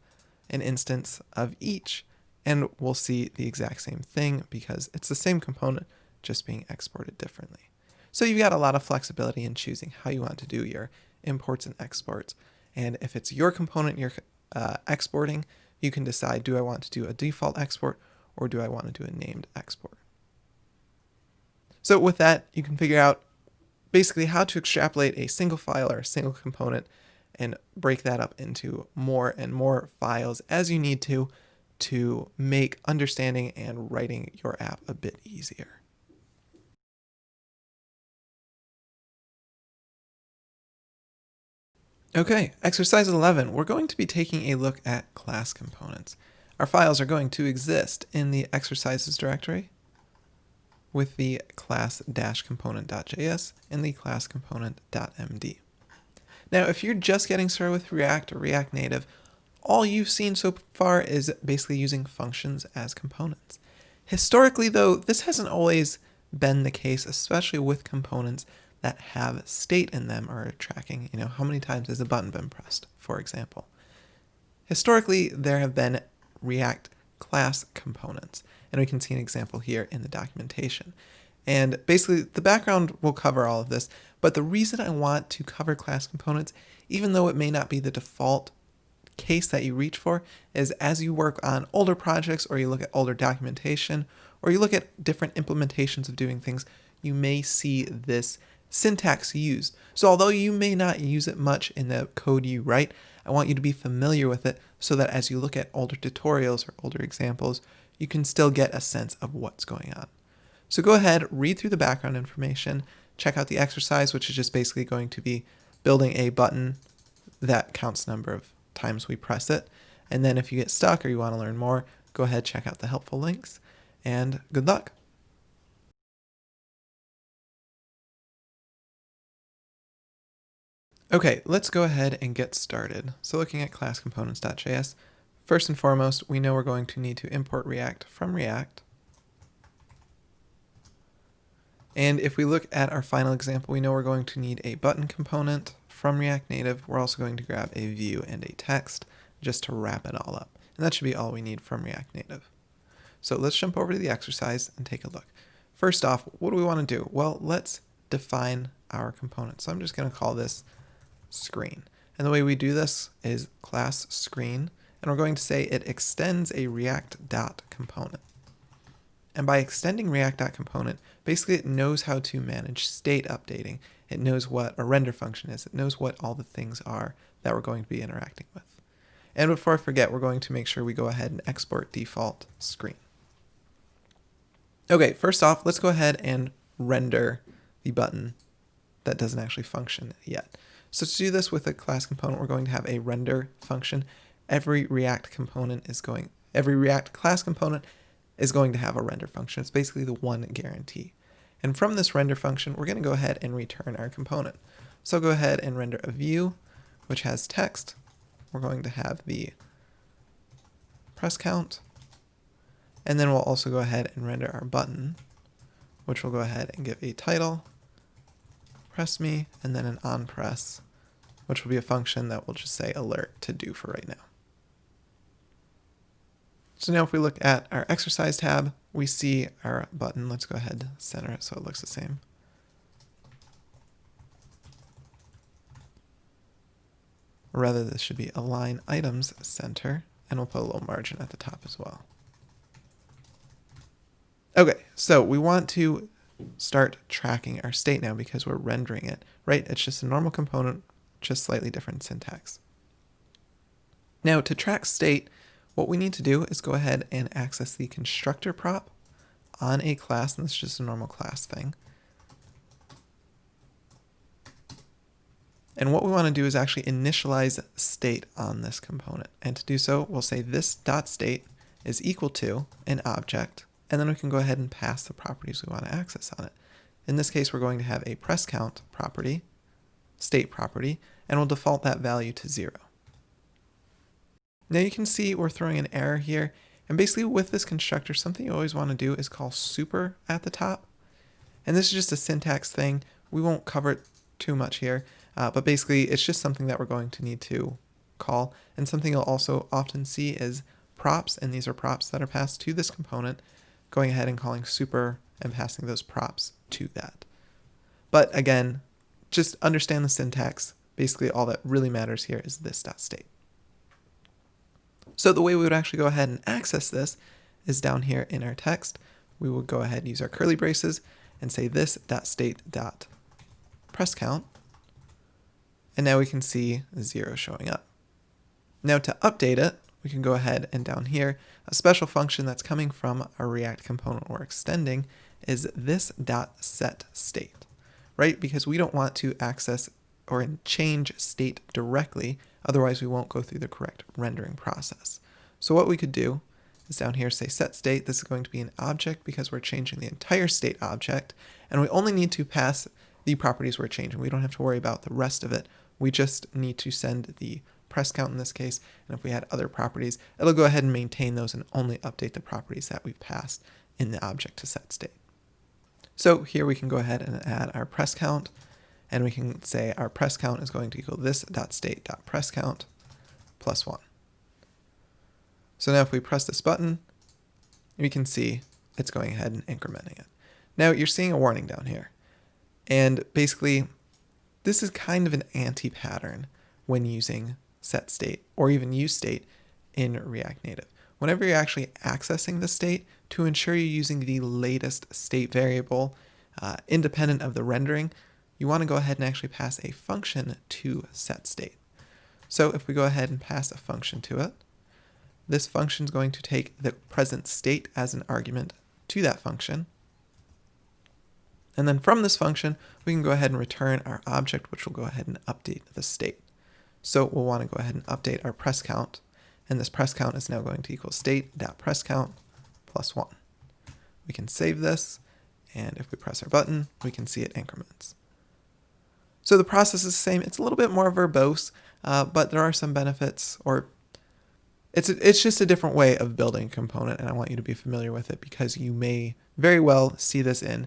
an instance of each, and we'll see the exact same thing because it's the same component just being exported differently. So you've got a lot of flexibility in choosing how you want to do your imports and exports. And if it's your component you're exporting, you can decide, do I want to do a default export or do I want to do a named export? So with that, you can figure out basically how to extrapolate a single file or a single component and break that up into more and more files as you need to make understanding and writing your app a bit easier. Okay, exercise 11, we're going to be taking a look at class components. Our files are going to exist in the exercises directory with the class-component.js and the class-component.md. Now, if you're just getting started with React or React Native, all you've seen so far is basically using functions as components. Historically, though, this hasn't always been the case, especially with components that have state in them or tracking, how many times has a button been pressed, for example. Historically, there have been React class components, and we can see an example here in the documentation. And basically, the background will cover all of this, but the reason I want to cover class components, even though it may not be the default case that you reach for, is as you work on older projects or you look at older documentation or you look at different implementations of doing things, you may see this syntax used. So although you may not use it much in the code you write, I want you to be familiar with it so that as you look at older tutorials or older examples, you can still get a sense of what's going on. So go ahead, read through the background information, check out the exercise, which is just basically going to be building a button that counts the number of times we press it. And then if you get stuck or you want to learn more, go ahead, check out the helpful links, and good luck. Okay, let's go ahead and get started. So looking at class-components.js, first and foremost, we know we're going to need to import React from React. And if we look at our final example, we know we're going to need a button component from React Native. We're also going to grab a view and a text just to wrap it all up. And that should be all we need from React Native. So let's jump over to the exercise and take a look. First off, what do we want to do? Well, let's define our component. So I'm just going to call this screen. And the way we do this is class screen, and we're going to say it extends a React.component. And by extending React.component, basically it knows how to manage state updating. It knows what a render function is. It knows what all the things are that we're going to be interacting with. And before I forget, we're going to make sure we go ahead and export default screen. Okay, first off, let's go ahead and render the button that doesn't actually function yet. So to do this with a class component, we're going to have a render function. Every React class component is going to have a render function. It's basically the one guarantee. And from this render function, we're going to go ahead and return our component. So go ahead and render a view, which has text. We're going to have the press count. And then we'll also go ahead and render our button, which will go ahead and give a title, press me, and then an on press, which will be a function that will just say alert to do for right now. So now if we look at our exercise tab, we see our button. Let's go ahead and center it so it looks the same. Or rather, this should be align items center, and we'll put a little margin at the top as well. Okay, so we want to start tracking our state now because we're rendering it, right? It's just a normal component, just slightly different syntax. Now to track state, what we need to do is go ahead and access the constructor prop on a class, and this is just a normal class thing. And what we want to do is actually initialize state on this component. And to do so, we'll say this dot state is equal to an object, and then we can go ahead and pass the properties we want to access on it. In this case, we're going to have a press count property, state property, and we'll default that value to 0. Now you can see we're throwing an error here, and basically with this constructor, something you always want to do is call super at the top. And this is just a syntax thing. We won't cover it too much here, but basically it's just something that we're going to need to call. And something you'll also often see is props, and these are props that are passed to this component, going ahead and calling super and passing those props to that. But again, just understand the syntax. Basically all that really matters here is this.state. So the way we would actually go ahead and access this is down here in our text. We would go ahead and use our curly braces and say this.state.pressCount. And now we can see 0 showing up. Now to update it, we can go ahead and down here, a special function that's coming from our React component we're extending is this.setState, right? Because we don't want to access or change state directly, otherwise we won't go through the correct rendering process. So what we could do is down here say set state. This is going to be an object because we're changing the entire state object, and we only need to pass the properties we're changing. We don't have to worry about the rest of it. We just need to send the press count in this case, and if we had other properties, it'll go ahead and maintain those and only update the properties that we've passed in the object to set state. So here we can go ahead and add our press count, and we can say our press count is going to equal this.state.pressCount plus 1. So now if we press this button, we can see it's going ahead and incrementing it. Now you're seeing a warning down here. And basically, this is kind of an anti-pattern when using set state or even use state in React Native. Whenever you're actually accessing the state, to ensure you're using the latest state variable independent of the rendering, you want to go ahead and actually pass a function to set state. So if we go ahead and pass a function to it, this function is going to take the present state as an argument to that function. And then from this function, we can go ahead and return our object, which will go ahead and update the state. So we'll want to go ahead and update our press count. And this press count is now going to equal state.pressCount plus 1. We can save this, and if we press our button, we can see it increments. So the process is the same. It's a little bit more verbose, but there are some benefits, or it's just a different way of building a component, and I want you to be familiar with it because you may very well see this in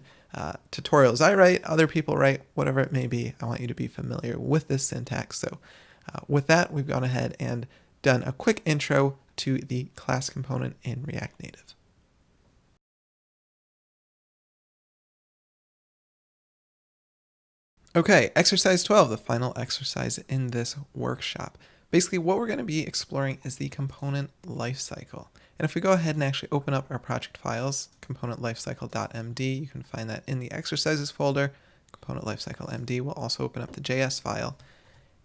tutorials I write, other people write, whatever it may be. I want you to be familiar with this syntax. So with that, we've gone ahead and done a quick intro to the class component in React Native. Okay, exercise 12, the final exercise in this workshop. Basically, what we're going to be exploring is the component lifecycle. And if we go ahead and actually open up our project files, component lifecycle.md, you can find that in the exercises folder. Component lifecycle MD will also open up the JS file.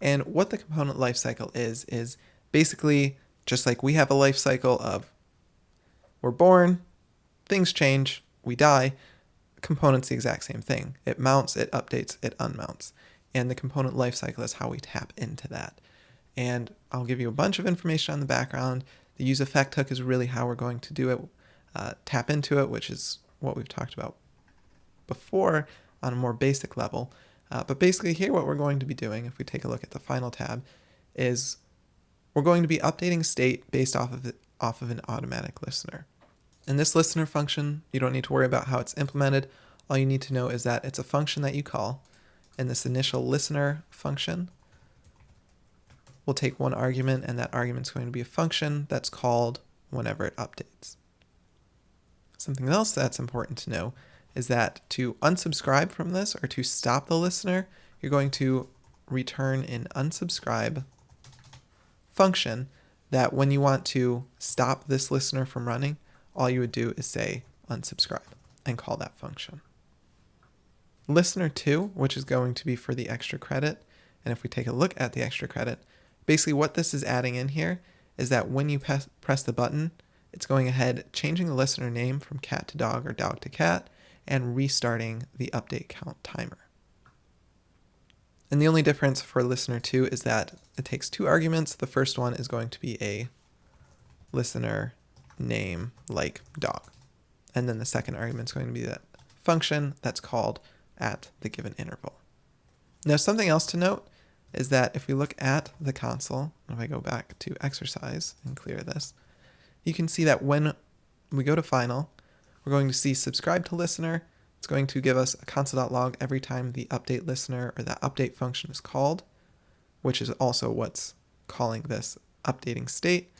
And what the component lifecycle is basically just like we have a life cycle of we're born, things change, we die. Component's the exact same thing. It mounts, it updates, it unmounts. And the component lifecycle is how we tap into that. And I'll give you a bunch of information on the background. The use effect hook is really how we're going to do it, tap into it, which is what we've talked about before on a more basic level. But basically here what we're going to be doing, if we take a look at the final tab, is we're going to be updating state based off of an automatic listener. And this listener function, you don't need to worry about how it's implemented. All you need to know is that it's a function that you call, and this initial listener function will take one argument, and that argument is going to be a function that's called whenever it updates. Something else that's important to know is that to unsubscribe from this or to stop the listener, you're going to return an unsubscribe function that when you want to stop this listener from running, all you would do is say unsubscribe and call that function. Listener 2, which is going to be for the extra credit, and if we take a look at the extra credit, basically what this is adding in here is that when you press the button, it's going ahead changing the listener name from cat to dog or dog to cat and restarting the update count timer. And the only difference for listener 2 is that it takes two arguments. The first one is going to be a listener name like dog. And then the second argument is going to be that function that's called at the given interval. Now something else to note is that if we look at the console, if I go back to exercise and clear this, you can see that when we go to final, we're going to see subscribe to listener. It's going to give us a console.log every time the update listener or that update function is called, which is also what's calling this updating state.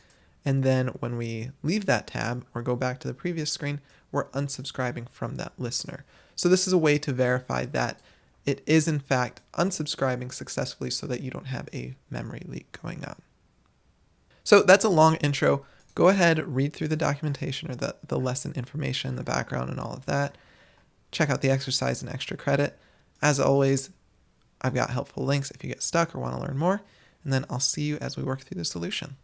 And then when we leave that tab or go back to the previous screen, we're unsubscribing from that listener. So this is a way to verify that it is in fact unsubscribing successfully so that you don't have a memory leak going on. So that's a long intro. Go ahead, read through the documentation or the lesson information, the background and all of that. Check out the exercise and extra credit. As always, I've got helpful links if you get stuck or want to learn more, and then I'll see you as we work through the solution.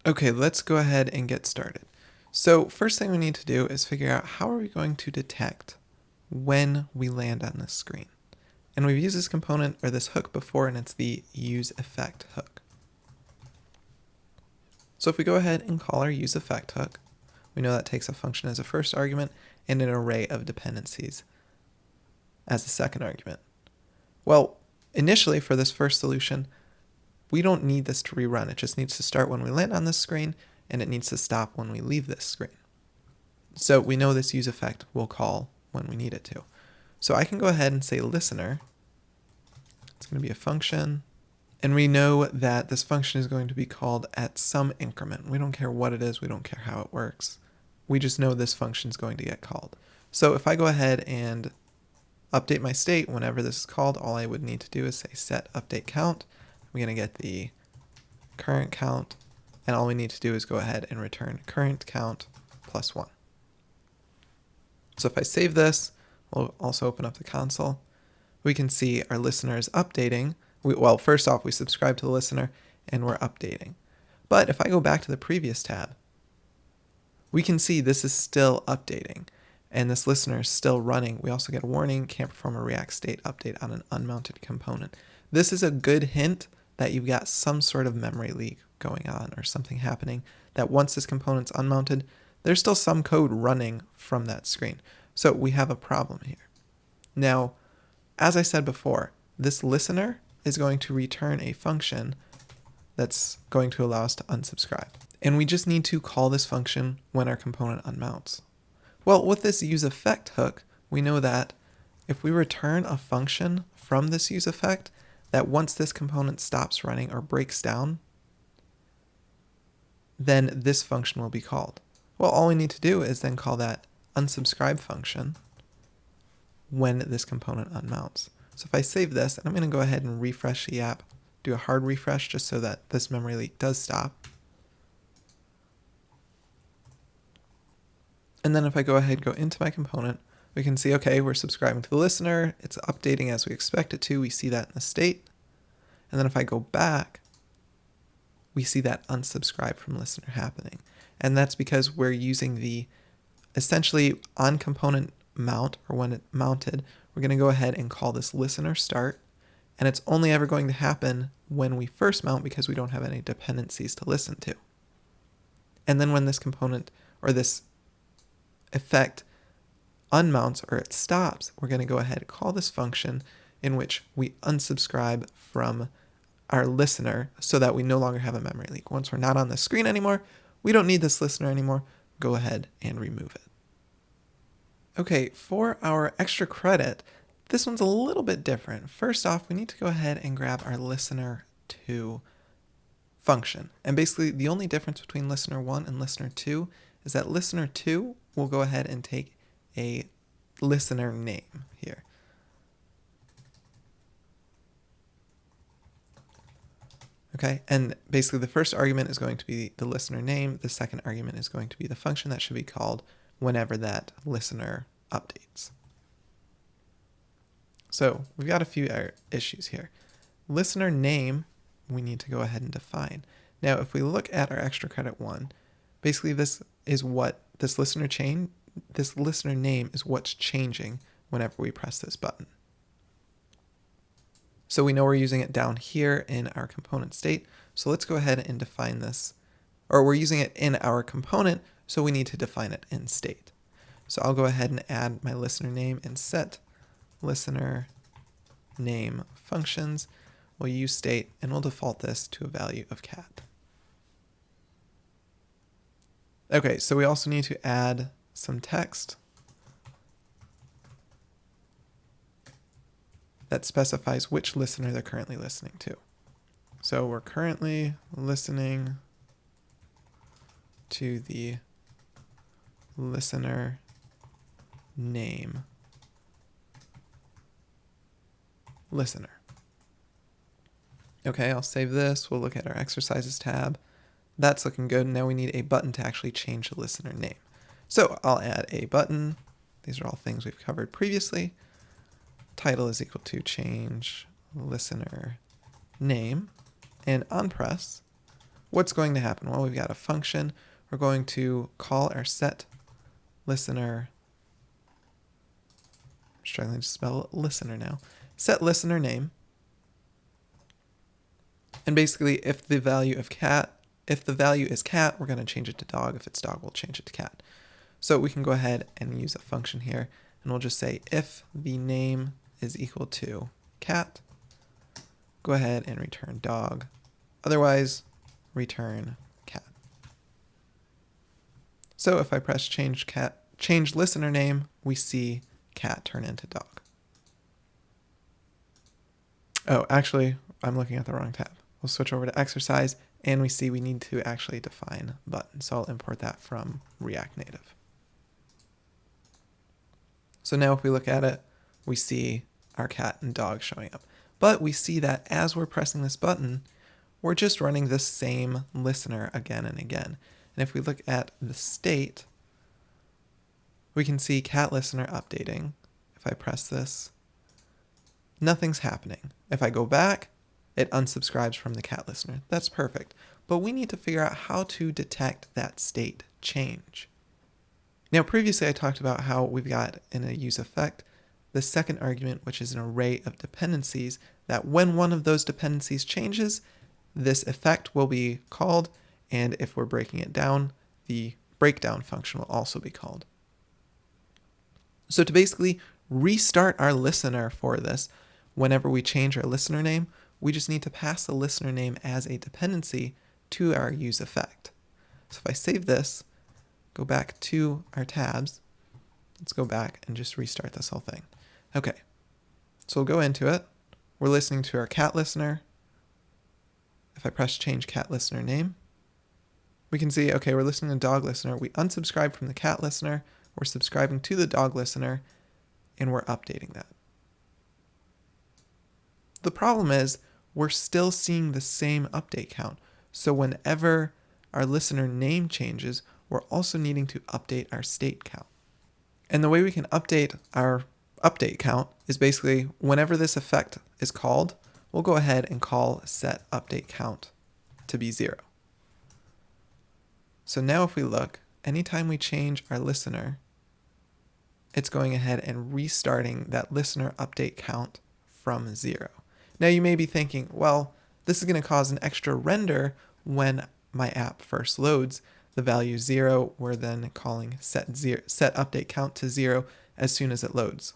Okay, let's go ahead and get started. So first thing we need to do is figure out how are we going to detect when we land on this screen. And we've used this component or this hook before, and it's the useEffect hook. So if we go ahead and call our useEffect hook, we know that takes a function as a first argument and an array of dependencies as a second argument. Well, initially for this first solution, we don't need this to rerun. It just needs to start when we land on this screen, and it needs to stop when we leave this screen. So we know this useEffect will call when we need it to. So I can go ahead and say listener. It's going to be a function, and we know that this function is going to be called at some increment. We don't care what it is. We don't care how it works. We just know this function is going to get called. So if I go ahead and update my state whenever this is called, all I would need to do is say set update count. We're going to get the current count, and all we need to do is go ahead and return current count plus 1. So if I save this, we'll also open up the console. We can see our listener is updating. Well, first off, we subscribe to the listener, and we're updating. But if I go back to the previous tab, we can see this is still updating, and this listener is still running. We also get a warning, can't perform a React state update on an unmounted component. This is a good hint that you've got some sort of memory leak going on or something happening, that once this component's unmounted, there's still some code running from that screen. So we have a problem here. Now, as I said before, this listener is going to return a function that's going to allow us to unsubscribe. And we just need to call this function when our component unmounts. Well, with this useEffect hook, we know that if we return a function from this useEffect, that once this component stops running or breaks down, then this function will be called. Well, all we need to do is then call that unsubscribe function when this component unmounts. So if I save this, and I'm going to go ahead and refresh the app, do a hard refresh just so that this memory leak does stop. And then if I go ahead and go into my component, we can see, okay, we're subscribing to the listener. It's updating as we expect it to. We see that in the state. And then if I go back, we see that unsubscribe from listener happening. And that's because we're using the essentially on component mount, or when it mounted, we're going to go ahead and call this listener start. And it's only ever going to happen when we first mount because we don't have any dependencies to listen to. And then when this component or this effect unmounts or it stops, we're going to go ahead and call this function in which we unsubscribe from our listener so that we no longer have a memory leak. Once we're not on the screen anymore, we don't need this listener anymore, go ahead and remove it. Okay, for our extra credit, this one's a little bit different. First off, we need to go ahead and grab our listener2 function. And basically the only difference between listener1 and listener2 is that listener2 will go ahead and take a listener name here. Okay, and basically the first argument is going to be the listener name. The second argument is going to be the function that should be called whenever that listener updates. So we've got a few issues here. Listener name, we need to go ahead and define. Now, if we look at our extra credit 1, basically this is what this listener name is what's changing whenever we press this button. So we know we're using it down here in our component state. So let's go ahead and define this, or we're using it in our component, so we need to define it in state. So I'll go ahead and add my listener name and set listener name functions. We'll use state and we'll default this to a value of cat. Okay, so we also need to add some text that specifies which listener they're currently listening to. So we're currently listening to the listener name listener. Okay, I'll save this. We'll look at our exercises tab. That's looking good. Now we need a button to actually change the listener name. So I'll add a button. These are all things we've covered previously. Title is equal to change listener name. And on press, what's going to happen? Well, we've got a function. We're going to call our set listener. I'm struggling to spell listener now. Set listener name. And basically, if the value is cat, we're going to change it to dog. If it's dog, we'll change it to cat. So we can go ahead and use a function here, and we'll just say if the name is equal to cat, go ahead and return dog. Otherwise, return cat. So if I press change listener name, we see cat turn into dog. Oh, actually, I'm looking at the wrong tab. We'll switch over to exercise, and we see we need to actually define button. So I'll import that from React Native. So now if we look at it, we see our cat and dog showing up. But we see that as we're pressing this button, we're just running this same listener again and again. And if we look at the state, we can see cat listener updating. If I press this, nothing's happening. If I go back, it unsubscribes from the cat listener. That's perfect. But we need to figure out how to detect that state change. Now, previously I talked about how we've got in a use effect the second argument, which is an array of dependencies, that when one of those dependencies changes, this effect will be called, and if we're breaking it down, the breakdown function will also be called. So to basically restart our listener for this, whenever we change our listener name, we just need to pass the listener name as a dependency to our use effect. So if I save this, go back to our tabs, let's go back and just restart this whole thing. Okay, so we'll go into it. We're listening to our cat listener. If I press change cat listener name, we can see, okay, we're listening to dog listener. We unsubscribe from the cat listener. We're subscribing to the dog listener, and we're updating that. The problem is we're still seeing the same update count. So whenever our listener name changes, we're also needing to update our state count. And the way we can update our update count is basically whenever this effect is called, we'll go ahead and call set update count to be 0. So now if we look, anytime we change our listener, it's going ahead and restarting that listener update count from 0. Now you may be thinking, well, this is going to cause an extra render when my app first loads. The value 0, we're then calling set update count to 0 as soon as it loads.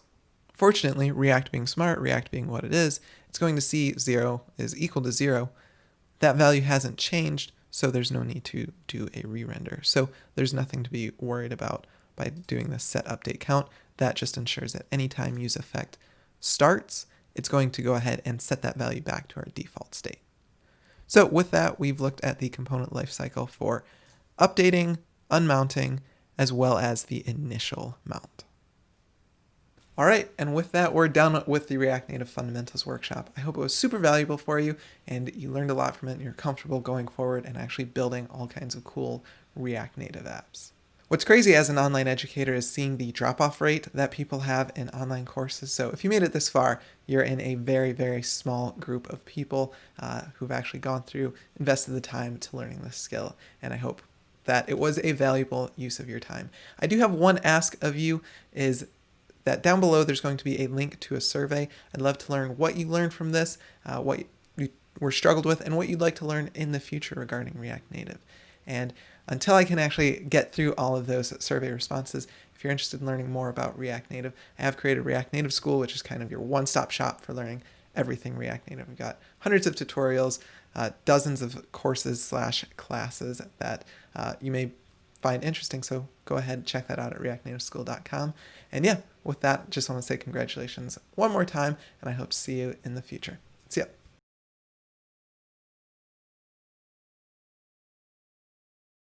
Fortunately, React being smart, React being what it is, it's going to see 0 is equal to 0. That value hasn't changed, so there's no need to do a re-render. So there's nothing to be worried about by doing this set update count. That just ensures that anytime use effect starts, it's going to go ahead and set that value back to our default state. So with that, we've looked at the component lifecycle for updating, unmounting, as well as the initial mount. All right, and with that, we're done with the React Native Fundamentals workshop. I hope it was super valuable for you, and you learned a lot from it, and you're comfortable going forward and actually building all kinds of cool React Native apps. What's crazy as an online educator is seeing the drop-off rate that people have in online courses. So if you made it this far, you're in a very, very small group of people who've actually gone through, invested the time to learning this skill, and I hope that it was a valuable use of your time. I do have one ask of you, is that down below there's going to be a link to a survey. I'd love to learn what you learned from this, what you were struggled with, and what you'd like to learn in the future regarding React Native. And until I can actually get through all of those survey responses, if you're interested in learning more about React Native, I have created React Native School, which is kind of your one-stop shop for learning everything React Native. We've got hundreds of tutorials, dozens of courses/classes that you may find interesting. So go ahead and check that out at reactnativeschool.com. And yeah, with that, just want to say congratulations one more time, and I hope to see you in the future. See ya.